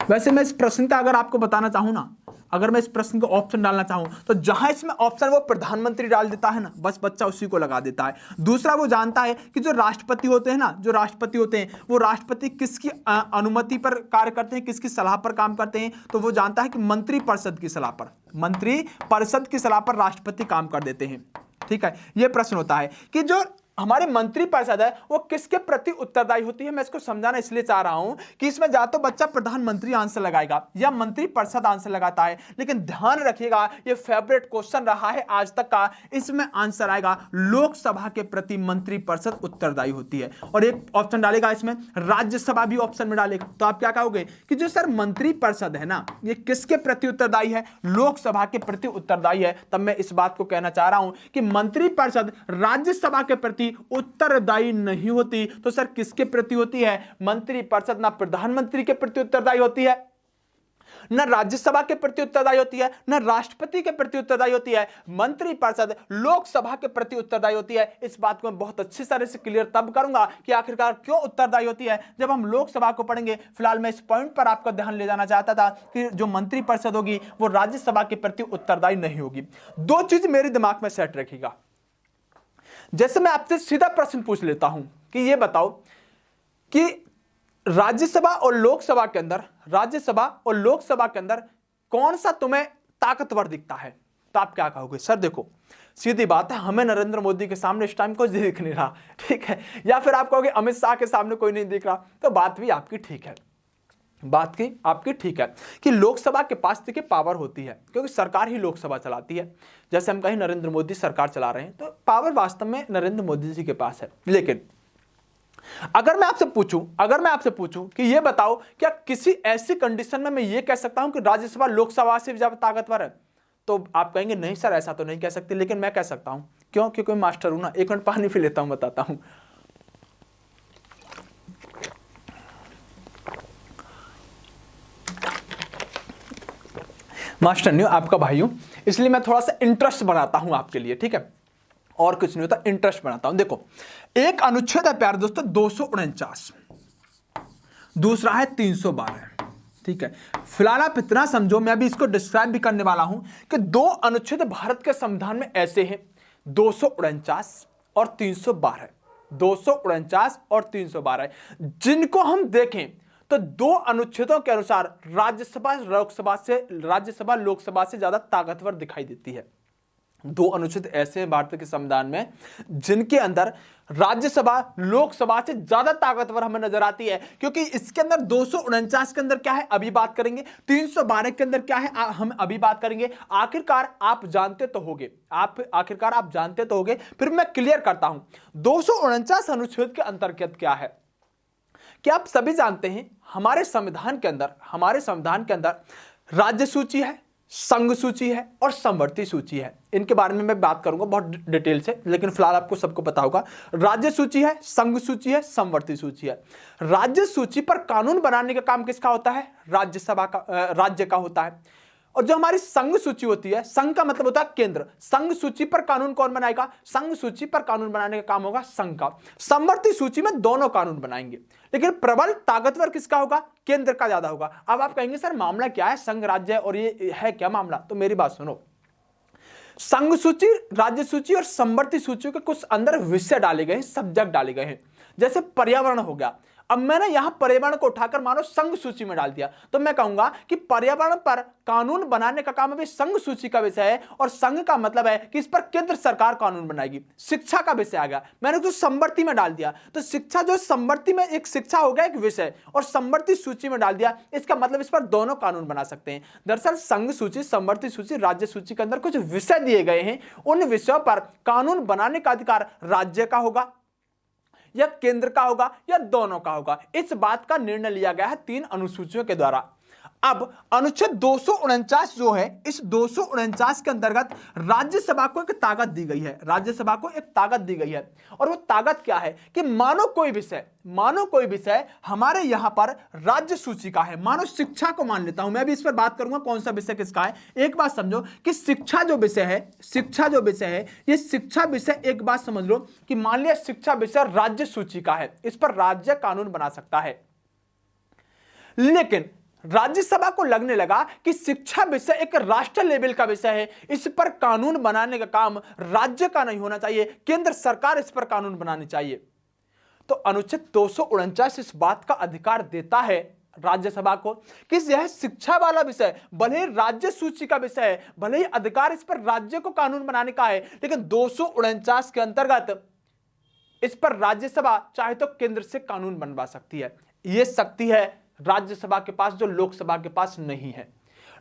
वैसे मैं इस प्रश्न का अगर आपको बताना चाहूं ना, अगर मैं इस प्रश्न को ऑप्शन डालना चाहूं तो जहां इसमें ऑप्शन वो प्रधानमंत्री डाल देता है ना, बस बच्चा उसी को लगा देता है। दूसरा वो जानता है कि जो राष्ट्रपति होते हैं ना, जो राष्ट्रपति होते हैं वो राष्ट्रपति किसकी अनुमति पर कार्य करते हैं, किसकी सलाह पर काम करते हैं, तो वो जानता है कि मंत्री परिषद की सलाह पर, मंत्री परिषद की सलाह पर राष्ट्रपति काम कर देते हैं। ठीक है, ये प्रश्न होता है कि जो हमारे मंत्री परिषद है वो किसके प्रति उत्तरदायी होती है। मैं इसको समझाना इसलिए चाह रहा हूं कि इसमें या तो बच्चा प्रधानमंत्री आंसर लगाएगा या मंत्री परिषद आंसर लगाता है, लेकिन ध्यान रखिएगा ये फेवरेट क्वेश्चन रहा है आज तक का, इसमें आंसर आएगा लोकसभा के प्रति मंत्री परिषद उत्तरदायी होती है। और एक ऑप्शन डालेगा इसमें राज्यसभा भी ऑप्शन में डालेगा, तो आप क्या कहोगे कि जो सर मंत्री परिषद है ना ये किसके प्रति उत्तरदायी है? लोकसभा के प्रति उत्तरदायी है। तब मैं इस बात को कहना चाह रहा हूं कि मंत्री परिषद राज्यसभा के प्रति उत्तरदायी नहीं होती, तो सर किसके प्रति होती है? मंत्री परिषद ना प्रधानमंत्री के प्रति उत्तरदायी होती है, न राज्यसभा के प्रति उत्तरदायी होती है, न राष्ट्रपति के प्रति उत्तरदायी होती है। मंत्री परिषद लोकसभा के प्रति उत्तरदायी होती है। इस बात को मैं बहुत अच्छी तरह से क्लियर तब करूंगा कि आखिरकार क्यों उत्तरदायी होती है जब हम लोकसभा को पढ़ेंगे। फिलहाल मैं इस पॉइंट पर आपका ध्यान ले जाना चाहता था कि जो मंत्री परिषद होगी वो राज्यसभा के प्रति उत्तरदायी नहीं होगी। दो चीज मेरे दिमाग में सेट रखिएगा। जैसे मैं आपसे सीधा प्रश्न पूछ लेता हूं कि ये बताओ कि राज्यसभा और लोकसभा के अंदर कौन सा तुम्हें ताकतवर दिखता है? तो आप क्या कहोगे? सर देखो सीधी बात है, हमें नरेंद्र मोदी के सामने इस टाइम कोई दिख नहीं रहा, ठीक है, या फिर आप कहोगे अमित शाह के सामने कोई नहीं दिख रहा। तो बात भी आपकी ठीक है, बात की आपकी ठीक है कि लोकसभा के पास देखिए पावर होती है, क्योंकि सरकार ही लोकसभा चलाती है। जैसे हम कहीं नरेंद्र मोदी सरकार चला रहे हैं तो पावर वास्तव में नरेंद्र मोदी जी के पास है। लेकिन अगर मैं आपसे पूछूं कि ये बताओ क्या किसी ऐसी कंडीशन में मैं ये कह सकता हूं कि राज्यसभा लोकसभा से ज्यादा ताकतवर है? तो आप कहेंगे नहीं सर ऐसा तो नहीं कह सकते, लेकिन मैं कह सकता हूं। क्यों? क्योंकि मैं मास्टर हूं ना। एक मिनट पानी पी लेता हूं, बताता हूं। मास्टर नहीं हूं, आपका भाई हूं, इसलिए मैं थोड़ा सा इंटरेस्ट बनाता हूं आपके लिए, ठीक है, और कुछ नहीं होता, इंटरेस्ट बनाता हूं। देखो एक अनुच्छेद है प्यारे दोस्तों 249, दूसरा है 312, ठीक है। फिलहाल आप इतना समझो, मैं अभी इसको डिस्क्राइब भी करने वाला हूं कि दो अनुच्छेद भारत के संविधान में ऐसे हैं, 249 और 312, 249 और 312, जिनको हम देखें तो दो अनुच्छेदों के अनुसार राज्यसभा लोकसभा से ज्यादा ताकतवर दिखाई देती है। दो अनुच्छेद ऐसे हैं भारत के संविधान में जिनके अंदर राज्यसभा लोकसभा से ज्यादा ताकतवर हमें नजर आती है, क्योंकि इसके अंदर 249 के अंदर क्या है अभी बात करेंगे, 312 के अंदर क्या है हम अभी बात करेंगे। आखिरकार आप जानते तो होगे, फिर मैं क्लियर करता हूं 249 अनुच्छेद के अंतर्गत क्या है। क्या आप सभी जानते हैं हमारे संविधान के अंदर राज्य सूची है, संघ सूची है और समवर्ती सूची है। इनके बारे में मैं बात करूंगा बहुत डिटेल से, लेकिन फिलहाल आपको सबको पता होगा राज्य सूची है, संघ सूची है, समवर्ती सूची है। राज्य सूची पर कानून बनाने का काम किसका होता है? राज्य का होता है। और जो हमारी संघ सूची होती है, संघ का मतलब होता है केंद्र, संघ सूची पर कानून कौन बनाएगा? संघ सूची पर कानून बनाने का काम होगा संघ का। समवर्ती सूची में दोनों कानून बनाएंगे, लेकिन प्रबल ताकतवर किसका होगा? केंद्र का ज्यादा होगा। अब आप कहेंगे सर मामला क्या है, संघ राज्य और ये है क्या मामला? तो मेरी बात सुनो, संघ सूची, राज्य सूची और समवर्ती सूची के कुछ अंदर विषय डाले गए हैं, सब्जेक्ट डाले गए हैं। जैसे पर्यावरण हो गया, अब मैंने यहां पर्यावरण को उठाकर मानो संघ सूची में डाल दिया, तो मैं कहूंगा कि पर्यावरण पर कानून बनाने का काम अभी संघ सूची का विषय है, और संघ का मतलब है कि इस पर केंद्र सरकार कानून बनाएगी। शिक्षा का विषय आ गया, मैंने तो समवर्ती में डाल दिया, तो शिक्षा जो समवर्ती में एक शिक्षा हो गया एक विषय, और समवर्ती सूची में डाल दिया, इसका मतलब इस पर दोनों कानून बना सकते हैं। दरअसल संघ सूची, समवर्ती सूची, राज्य सूची के अंदर कुछ विषय दिए गए हैं, उन विषयों पर कानून बनाने का अधिकार राज्य का होगा या केंद्र का होगा या दोनों का होगा। इस बात का निर्णय लिया गया है 3 अनुसूचियों के द्वारा। अब अनुच्छेद 249 जो है, इस 249 के अंतर्गत राज्यसभा को एक ताकत दी गई है, राज्यसभा को एक ताकत दी गई है। और वो ताकत क्या है कि मानो कोई विषय हमारे यहां पर राज्य सूची का है, मानो शिक्षा को मान लेता हूं, मैं भी इस पर बात करूंगा कौन सा विषय किसका है। एक बात समझो कि शिक्षा जो विषय है, ये शिक्षा विषय, एक बात समझ लो कि मान लिया शिक्षा विषय राज्य सूची का है, इस पर राज्य कानून बना सकता है। लेकिन राज्यसभा को लगने लगा कि शिक्षा विषय एक राष्ट्र लेवल का विषय है, इस पर कानून बनाने का काम राज्य का नहीं होना चाहिए, केंद्र सरकार इस पर कानून बनानी चाहिए। तो अनुच्छेद 249 इस बात का अधिकार देता है राज्यसभा को कि यह शिक्षा वाला विषय भले ही राज्य सूची का विषय है, भले ही अधिकार इस पर राज्य को कानून बनाने का है, लेकिन 249 के अंतर्गत इस पर राज्यसभा चाहे तो केंद्र से कानून बनवा सकती है। यह शक्ति है राज्यसभा के पास जो लोकसभा के पास नहीं है।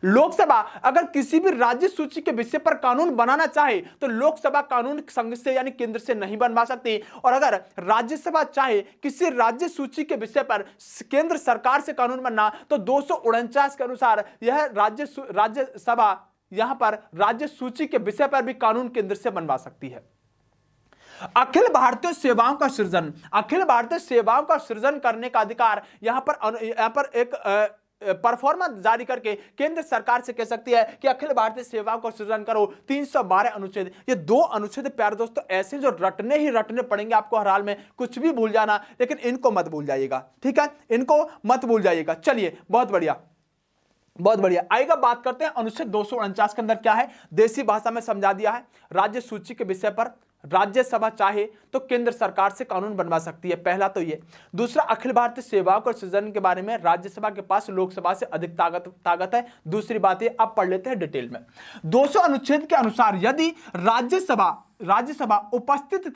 लोकसभा अगर किसी भी राज्य सूची के विषय पर कानून बनाना चाहे तो लोकसभा कानून संघ से यानी केंद्र से नहीं बनवा सकती, और अगर राज्यसभा चाहे किसी राज्य सूची के विषय पर केंद्र सरकार से कानून बनना तो 249 के अनुसार यह राज्यसभा यहां पर राज्य सूची के विषय पर भी कानून केंद्र से बनवा सकती है। अखिल भारतीय सेवाओं का सृजन करने का अधिकार यहां पर एक परफॉर्मेंस जारी करके केंद्र सरकार से कह सकती है कि अखिल भारतीय सेवाओं का सृजन करो। 312 अनुच्छेद, ये 2 अनुच्छेद प्यारे दोस्तों ऐसे जो रटने पड़ेंगे आपको हर हाल में, कुछ भी भूल जाना, लेकिन इनको मत भूल जाइएगा, ठीक है, इनको मत भूल जाइएगा। चलिए बहुत बढ़िया आएगा। बात करते हैं अनुच्छेद 249 के अंदर क्या है, देसी भाषा में समझा दिया है। राज्य सूची के विषय पर राज्यसभा चाहे तो केंद्र सरकार से कानून बनवा सकती है, पहला तो ये। दूसरा, अखिल भारतीय सेवाओं के सृजन के बारे में राज्यसभा के पास लोकसभा से अधिक ताकत है। दूसरी बात ये अब पढ़ लेते हैं डिटेल में। 200 अनुच्छेद के अनुसार यदि राज्यसभा उपस्थित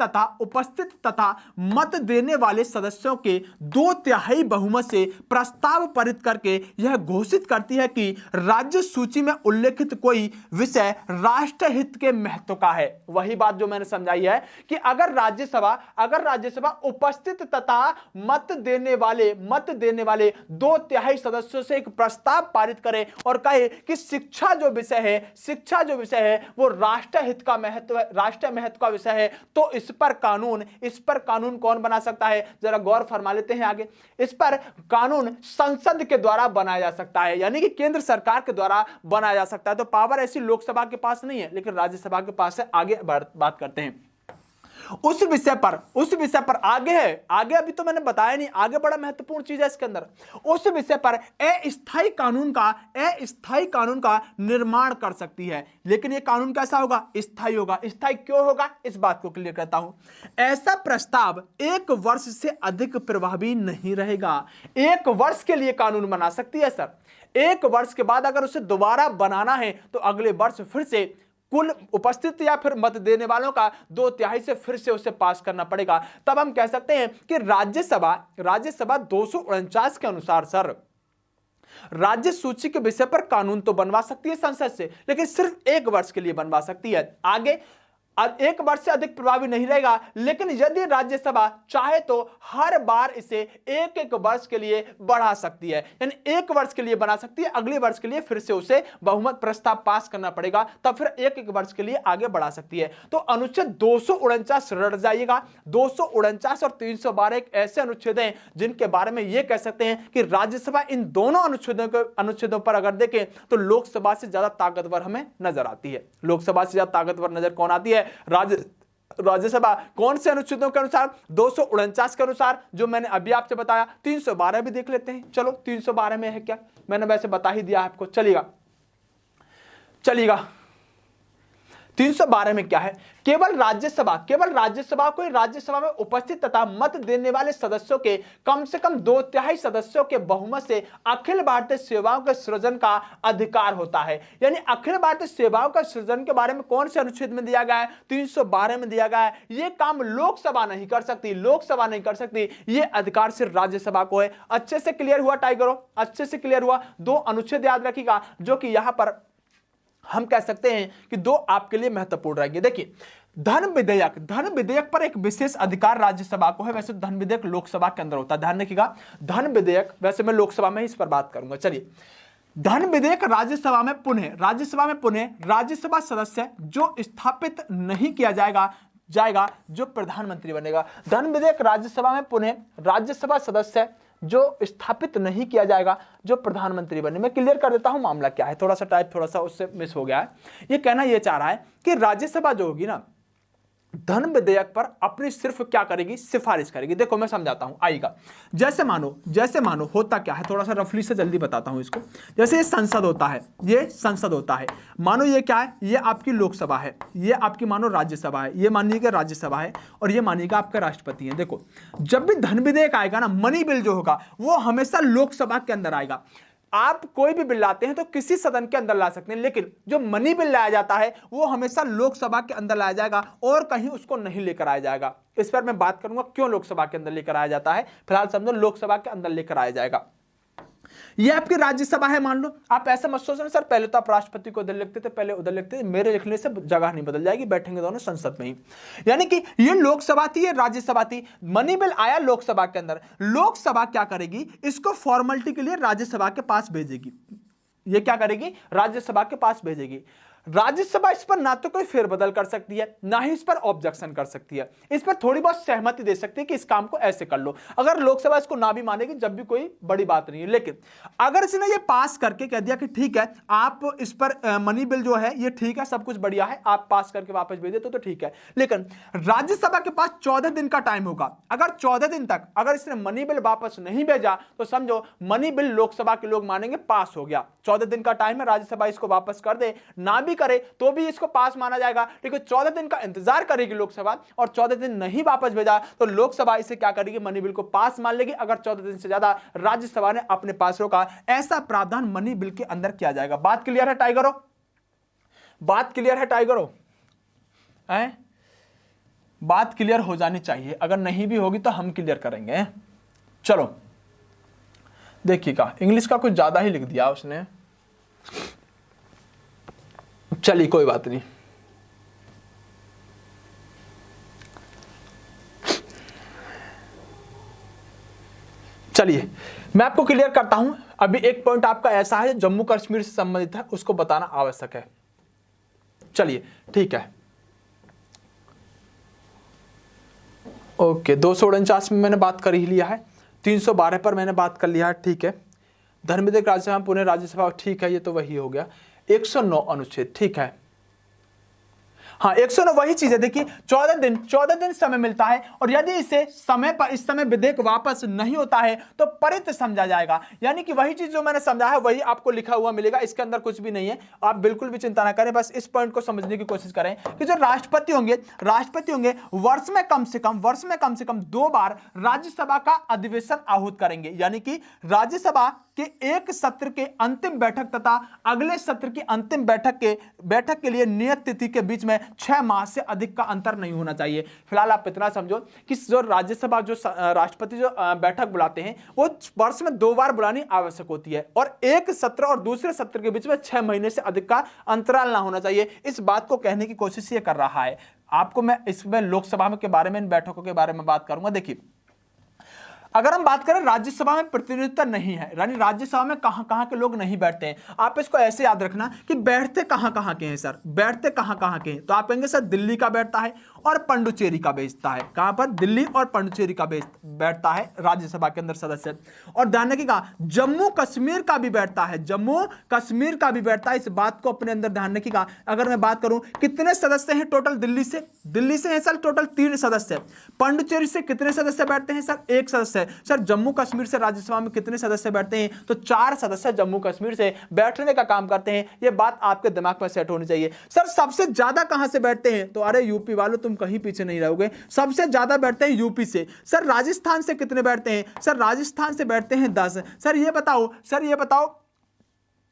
तथा मत देने वाले सदस्यों के 2/3 बहुमत से प्रस्ताव पारित करके यह घोषित करती है कि राज्य सूची में उल्लेखित कोई विषय राष्ट्रहित के महत्व का है। वही बात जो मैंने समझाई है कि अगर राज्यसभा उपस्थित तथा मत देने वाले 2/3 सदस्यों से एक प्रस्ताव पारित करे और कहे कि शिक्षा जो विषय है वो राष्ट्रहित का महत्व है, राष्ट्र महत्व का विषय है, तो इस पर कानून कौन बना सकता है, जरा गौर फरमा लेते हैं आगे। इस पर कानून संसद के द्वारा बनाया जा सकता है, यानी कि केंद्र सरकार के द्वारा बनाया जा सकता है। तो पावर ऐसी लोकसभा के पास नहीं है, लेकिन राज्यसभा के पास है। आगे बात करते हैं उस विषय पर आगे अभी तो मैंने बताया नहीं, आगे बड़ा महत्वपूर्ण चीज है इसके अंदर। उस विषय पर अस्थायी कानून का निर्माण कर सकती है, लेकिन यह कानून कैसा होगा, स्थायी होगा। स्थायी क्यों होगा, इस बात को क्लियर करता हूं। ऐसा प्रस्ताव 1 वर्ष से अधिक प्रभावी नहीं रहेगा। 1 वर्ष के लिए कानून बना सकती है सर, 1 वर्ष के बाद अगर उसे दोबारा बनाना है तो अगले वर्ष फिर से कुल उपस्थित या फिर मत देने वालों का 2/3 से फिर से उसे पास करना पड़ेगा। तब हम कह सकते हैं कि राज्यसभा 249 के अनुसार सर राज्य सूची के विषय पर कानून तो बनवा सकती है संसद से, लेकिन सिर्फ 1 वर्ष के लिए बनवा सकती है। आगे 1 वर्ष से अधिक प्रभावी नहीं रहेगा, लेकिन यदि राज्यसभा चाहे तो हर बार इसे 1 वर्ष के लिए बढ़ा सकती है, यानी 1 वर्ष के लिए बना सकती है, अगले वर्ष के लिए फिर से उसे बहुमत प्रस्ताव पास करना पड़ेगा, तब फिर 1 वर्ष के लिए आगे बढ़ा सकती है। तो अनुच्छेद 249 रट जाइएगा। 249 और 312 एक ऐसे अनुच्छेद हैं जिनके बारे में यह कह सकते हैं कि राज्यसभा इन दोनों अनुच्छेदों पर अगर देखें तो लोकसभा से ज्यादा ताकतवर हमें नजर आती है। लोकसभा से ज्यादा ताकतवर नजर कौन आती है, राज्यसभा। कौन से अनुच्छेदों के अनुसार, 249 के अनुसार, जो मैंने अभी आपसे बताया। 312 भी देख लेते हैं, चलो 312 में है क्या, मैंने वैसे बता ही दिया आपको, चलेगा। 312 में क्या है, केवल राज्यसभा को राज्यसभा में उपस्थित तथा मत देने वाले सदस्यों के कम से कम 2/3 सदस्यों के बहुमत से अखिल भारतीय सेवाओं के सृजन का अधिकार होता है। यानी अखिल भारतीय सेवाओं का सृजन के बारे में कौन से अनुच्छेद में दिया गया है, 312 में दिया गया है। यह काम लोकसभा नहीं कर सकती, यह अधिकार सिर्फ राज्यसभा को है। अच्छे से क्लियर हुआ टाइगरों, अच्छे से क्लियर हुआ। 2 अनुच्छेद याद रखिएगा जो कि यहां पर हम कह सकते हैं कि 2 आपके लिए महत्वपूर्ण रहेंगे। देखिए, धन विधेयक पर एक विशेष अधिकार राज्यसभा को है। वैसे धन विधेयक लोकसभा के अंदर होता है, ध्यान रखिएगा। धन विधेयक, वैसे मैं लोकसभा में ही इस पर बात करूंगा। चलिए, धन विधेयक राज्यसभा में पुनः राज्यसभा सदस्य जो स्थापित नहीं किया जाएगा जो प्रधानमंत्री बनेगा। धन विधेयक राज्यसभा में पुनः राज्यसभा सदस्य जो स्थापित नहीं किया जाएगा जो प्रधानमंत्री बने। मैं क्लियर कर देता हूं मामला क्या है, थोड़ा सा टाइप थोड़ा सा उससे मिस हो गया है। ये कहना ये चाह रहा है कि राज्यसभा जो होगी ना धन विधेयक पर अपनी सिर्फ क्या करेगी, सिफारिश करेगी। देखो मैं समझाता हूं, आएगा। जैसे मानो होता क्या है, थोड़ा सा रफली से जल्दी बताता हूं इसको। जैसे ये संसद होता है, मानो ये क्या है, ये आपकी लोकसभा है, ये आपकी मानो राज्यसभा है, ये मानिएगा राज्यसभा है और ये मानिएगा आपका राष्ट्रपति है। देखो जब भी धन विधेयक आएगा ना, मनी बिल जो होगा वो हमेशा लोकसभा के अंदर आएगा। आप कोई भी बिल लाते हैं तो किसी सदन के अंदर ला सकते हैं, लेकिन जो मनी बिल लाया जाता है वो हमेशा लोकसभा के अंदर लाया जाएगा और कहीं उसको नहीं लेकर आया जाएगा। इस पर मैं बात करूंगा क्यों लोकसभा के अंदर लेकर आया जाता है। फिलहाल समझो लोकसभा के अंदर लेकर आया जाएगा। ये आपकी राज्यसभा है मान लो। आप ऐसा मत सोचना सर पहले तो आप राष्ट्रपति को उधर लिखते थे, पहले उधर लिखते थे। मेरे लिखने से जगह नहीं बदल जाएगी, बैठेंगे दोनों संसद में ही। यानी कि ये लोकसभा थी, ये राज्यसभा थी। मनी बिल आया लोकसभा के अंदर, लोकसभा क्या करेगी, इसको फॉर्मेलिटी के लिए राज्यसभा के पास भेजेगी। ये क्या करेगी, राज्यसभा के पास भेजेगी। राज्यसभा इस पर ना तो कोई फेरबदल कर सकती है, ना ही इस पर ऑब्जेक्शन कर सकती है। इस पर थोड़ी बहुत सहमति दे सकती है कि इस काम को ऐसे कर लो। अगर लोकसभा इसको ना भी मानेगी जब भी कोई बड़ी बात नहीं है। लेकिन अगर इसने ये पास करके कह दिया कि ठीक है आप इस पर मनी बिल जो है ये ठीक है, सब कुछ बढ़िया है, आप पास करके वापस भेज दे तो ठीक है। लेकिन राज्यसभा के पास 14 दिन का टाइम होगा। अगर 14 दिन तक अगर इसने मनी बिल वापस नहीं भेजा तो समझो मनी बिल लोकसभा के लोग मानेंगे पास हो गया। 14 दिन का टाइम है, राज्यसभा इसको वापस कर दे ना भी करे तो भी इसको पास माना जाएगा। लेकिन 14 दिन का इंतजार करेगी लोकसभा और 14 दिन नहीं वापस भेजा तो लोकसभा इसे क्या करेगी, मनी बिल को पास मान लेगी। अगर 14 दिन से ज्यादा राज्यसभा ने अपने पास रोका, ऐसा प्रावधान मनी बिल के अंदर किया जाएगा। बात क्लियर है टाइगरों? बात क्लियर है टाइगरों? बात क्लियर हो जानी चाहिए, अगर नहीं भी होगी तो हम क्लियर करेंगे। चलो देखिएगा, इंग्लिश का कुछ ज्यादा ही लिख दिया उसने, चलिए कोई बात नहीं। चलिए मैं आपको क्लियर करता हूं। अभी एक पॉइंट आपका ऐसा है जम्मू कश्मीर से संबंधित है, उसको बताना आवश्यक है। चलिए ठीक है, ओके। 249 में मैंने बात कर ही लिया है, 312 पर मैंने बात कर लिया है, ठीक है। धन विधेयक राज्यसभा पुणे राज्यसभा, ठीक है, ये तो वही हो गया। 109 अनुच्छेद, ठीक है, हाँ 109 वही चीज है। देखिए 14 दिन समय मिलता है और यदि इसे समय पर इस समय विधेयक वापस नहीं होता है तो परित समझा जाएगा। यानी कि वही चीज जो मैंने समझाया वही आपको लिखा हुआ मिलेगा, इसके अंदर कुछ भी नहीं है। आप बिल्कुल भी चिंता ना करें, बस इस पॉइंट को समझने की कोशिश करें कि जो राष्ट्रपति होंगे वर्ष में कम से कम 2 बार राज्यसभा का अधिवेशन आहूत करेंगे। यानी कि राज्यसभा के एक सत्र के अंतिम बैठक तथा अगले सत्र की अंतिम बैठक के लिए नियत तिथि के बीच में 6 माह से अधिक का अंतर नहीं होना चाहिए। फिलहाल आप इतना समझो कि जो राज्यसभा जो राष्ट्रपति जो बैठक बुलाते हैं वो वर्ष में 2 बार बुलानी आवश्यक होती है और एक सत्र और दूसरे सत्र के बीच में 6 महीने से अधिक का अंतराल ना होना चाहिए। इस बात को कहने की कोशिश ये कर रहा है। आपको मैं इसमें लोकसभा के बारे में, इन बैठकों के बारे में बात करूंगा। देखिए अगर हम बात करें राज्यसभा में प्रतिनिधित्व नहीं है, यानी राज्यसभा में कहां के लोग नहीं बैठते हैं। आप इसको ऐसे याद रखना कि बैठते कहां के हैं सर, बैठते कहां के हैं। तो आप कहेंगे सर दिल्ली का बैठता है और पंडुचेरी का बैठता है। कहां पर? दिल्ली और पंडुचेरी का बैठता है राज्यसभा के अंदर सदस्य। और ध्यान रखिएगा जम्मू कश्मीर का भी बैठता है, जम्मू कश्मीर का भी बैठता है। इस बात को अपने अंदर ध्यान रखिएगा। अगर मैं बात करूं कितने सदस्य हैं टोटल, दिल्ली से है सर टोटल 3 सदस्य। पंडुचेरी से कितने सदस्य बैठते हैं सर? 1 सदस्य। सर जम्मू कश्मीर से राज्यसभा में कितने सदस्य बैठते हैं? तो 4 सदस्य जम्मू कश्मीर से बैठने का काम करते हैं। यह बात आपके दिमाग में सेट होनी चाहिए। सर सबसे ज्यादा कहां से बैठते हैं? तो अरे यूपी वालों तुम कहीं पीछे नहीं रहोगे, सबसे ज्यादा बैठते हैं यूपी से। सर राजस्थान से कितने बैठते हैं? सर राजस्थान से बैठते हैं 10। सर ये बताओ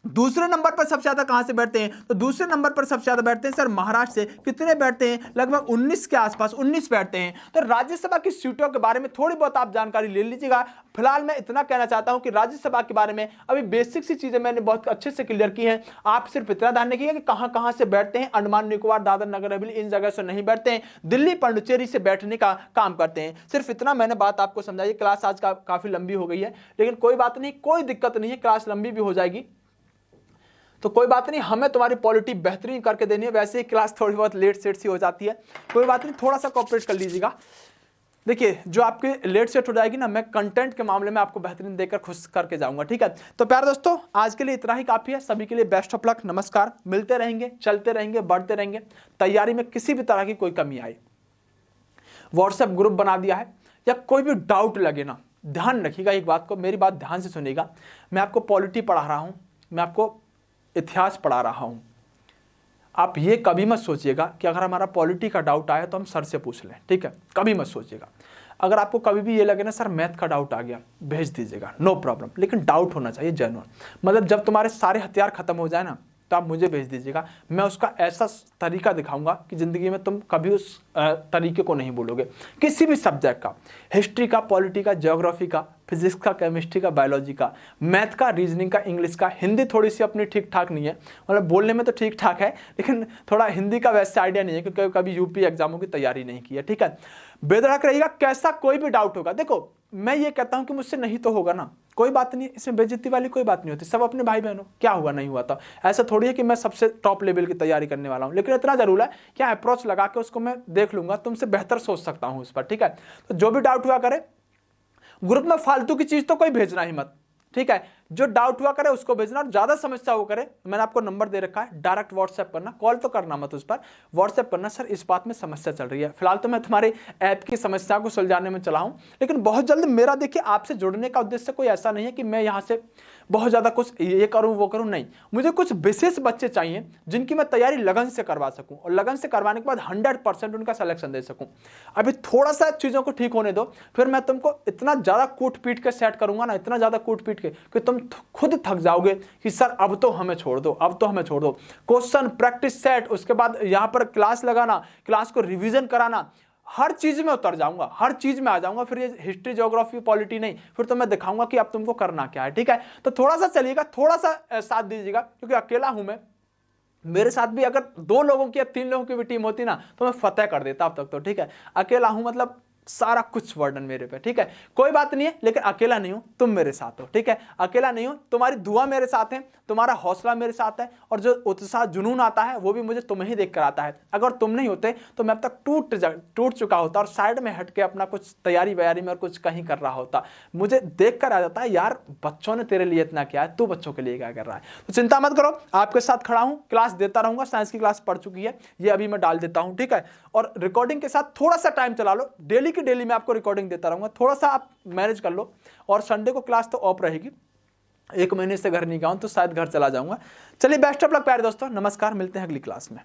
दूसरे नंबर पर सबसे ज्यादा कहां से बैठते हैं? तो दूसरे नंबर पर सबसे ज्यादा बैठते हैं सर महाराष्ट्र से। कितने बैठते हैं? लगभग 19 के आसपास, 19 बैठते हैं। तो राज्यसभा की सीटों के बारे में थोड़ी बहुत आप जानकारी ले लीजिएगा। फिलहाल मैं इतना कहना चाहता हूं कि राज्यसभा के बारे में अभी बेसिक सी चीजें मैंने बहुत अच्छे से क्लियर की हैं। आप सिर्फ इतना ध्यान रखिएगा कि कहां से बैठते हैं। अंडमान निकोबार, दादर नगर हवेली, इन जगह से नहीं बैठते हैं, दिल्ली पंडुचेरी से बैठने का काम करते हैं। सिर्फ इतना मैंने बात आपको समझाई। क्लास आज काफी लंबी हो गई है, लेकिन कोई बात नहीं, कोई दिक्कत नहीं है, क्लास लंबी भी हो जाएगी। तो कोई बात नहीं, हमें तुम्हारी पॉलिटी बेहतरीन करके देनी है। वैसे ही क्लास थोड़ी बहुत लेट सेट सी हो जाती है, कोई बात नहीं, थोड़ा सा कोऑपरेट कर लीजिएगा। देखिए जो आपके लेट सेट हो जाएगी ना, मैं कंटेंट के मामले में आपको बेहतरीन देकर खुश करके जाऊंगा, ठीक है। तो प्यारे दोस्तों, आज के लिए इतना ही काफी है। सभी के लिए बेस्ट ऑफ लक, नमस्कार। मिलते रहेंगे, चलते रहेंगे, बढ़ते रहेंगे। तैयारी में किसी भी तरह की कोई कमी आए, व्हाट्सएप ग्रुप बना दिया है, या कोई भी डाउट लगे ना, ध्यान रखिएगा एक बात को, मेरी बात ध्यान से सुनिएगा। मैं आपको पॉलिटी पढ़ा रहा हूं, मैं आपको इतिहास पढ़ा रहा हूं। आप ये कभी मत सोचिएगा कि अगर हमारा पॉलिटी का डाउट आया तो हम सर से पूछ लें, ठीक है, कभी मत सोचिएगा। अगर आपको कभी भी ये लगे ना सर मैथ का डाउट आ गया, भेज दीजिएगा, नो प्रॉब्लम, लेकिन डाउट होना चाहिए जेन्युइन। मतलब जब तुम्हारे सारे हथियार खत्म हो जाए ना, तो आप मुझे भेज दीजिएगा। मैं उसका ऐसा तरीका दिखाऊंगा कि ज़िंदगी में तुम कभी उस तरीके को नहीं भूलोगे। किसी भी सब्जेक्ट का, हिस्ट्री का, पॉलिटी का, ज्योग्राफी का, फिजिक्स का, केमिस्ट्री का, बायोलॉजी का, मैथ का, रीजनिंग का, इंग्लिश का। हिंदी थोड़ी सी अपनी ठीक ठाक नहीं है, मतलब बोलने में तो ठीक ठाक है, लेकिन थोड़ा हिंदी का वैसे आइडिया नहीं है, क्योंकि कभी यूपी एग्जामों की तैयारी नहीं की है, ठीक है। बेधड़क रहिएगा, कैसा कोई भी डाउट होगा। देखो मैं ये कहता हूं कि मुझसे नहीं तो होगा ना, कोई बात नहीं, इसमें बेइज्जती वाली कोई बात नहीं होती, सब अपने भाई बहनों, क्या हुआ नहीं हुआ था। ऐसा थोड़ी है कि मैं सबसे टॉप लेवल की तैयारी करने वाला हूं, लेकिन इतना जरूर है कि अप्रोच लगा के उसको मैं देख लूंगा, तुमसे बेहतर सोच सकता हूं उस पर, ठीक है। तो जो भी डाउट हुआ करे, ग्रुप में फालतू की चीज तो कोई भेजना ही मत, ठीक है। जो डाउट हुआ करे उसको भेजना, और ज्यादा समस्या वो करे, मैंने आपको नंबर दे रखा है, डायरेक्ट व्हाट्सएप करना, कॉल तो करना मत, उस पर व्हाट्सएप करना। सर इस बात में समस्या चल रही है, फिलहाल तो मैं तुम्हारे ऐप की समस्या को सुलझाने में चला हूं, लेकिन बहुत जल्द मेरा देखिए आपसे जुड़ने का उद्देश्य कोई ऐसा नहीं है कि मैं यहां से बहुत ज्यादा कुछ ये करूं वो करूं, नहीं। मुझे कुछ विशेष बच्चे चाहिए जिनकी मैं तैयारी लगन से करवा सकूं, और लगन से करवाने के बाद 100% उनका सिलेक्शन दे सकूं। अभी थोड़ा सा चीजों को ठीक होने दो, फिर मैं तुमको इतना ज्यादा कूट पीट के सेट करूंगा ना, इतना ज्यादा कूट पीट के कि तुम खुद थक जाओगे कि सर अब तो हमें छोड़ दो, अब तो हमें छोड़ दो। क्वेश्चन प्रैक्टिस सेट, उसके बाद यहां पर क्लास लगाना, क्लास को रिवीजन कराना, हर चीज में उतर जाऊंगा, हर चीज में आ जाऊंगा। फिर ये हिस्ट्री, ज्योग्राफी, पॉलिटी नहीं, फिर तो मैं दिखाऊंगा कि अब तुमको करना क्या है, ठीक है। तो थोड़ा सा चलिएगा, थोड़ा सा साथ दीजिएगा, क्योंकि अकेला हूं मैं। मेरे साथ भी अगर 2 लोगों की या 3 लोगों की भी टीम होती ना, तो मैं फतेह कर देता अब तक तो, ठीक है। अकेला हूं, मतलब सारा कुछ वर्डन मेरे पे, ठीक है। कोई बात नहीं है, लेकिन अकेला नहीं हूं, तुम मेरे साथ हो, ठीक है। अकेला नहीं हूं, तुम्हारी दुआ मेरे साथ है, तुम्हारा हौसला मेरे साथ है, और जो उत्साह जुनून आता है वो भी मुझे तुम्हें ही देख कर आता है। अगर तुम नहीं होते तो मैं अब तक टूट चुका होता, और साइड में हट के अपना कुछ तैयारी वैयारी में और कुछ कहीं कर रहा होता। मुझे देख कर आ जाता है यार, बच्चों ने तेरे लिए इतना किया है, तू बच्चों के लिए क्या कर रहा है। तो चिंता मत करो, आपके साथ खड़ा हूं, क्लास देता रहूंगा। साइंस की क्लास पढ़ चुकी है, ये अभी मैं डाल देता हूं, ठीक है। और रिकॉर्डिंग के साथ थोड़ा सा टाइम चला लो, डेली की डेली मैं आपको रिकॉर्डिंग देता रहूंगा, थोड़ा सा आप मैनेज कर लो। और संडे को क्लास तो ऑफ रहेगी, 1 महीने से घर नहीं गया हूं, तो शायद घर चला जाऊंगा। चलिए बेस्ट ऑफ लक प्यारे दोस्तों, नमस्कार, मिलते हैं अगली क्लास में।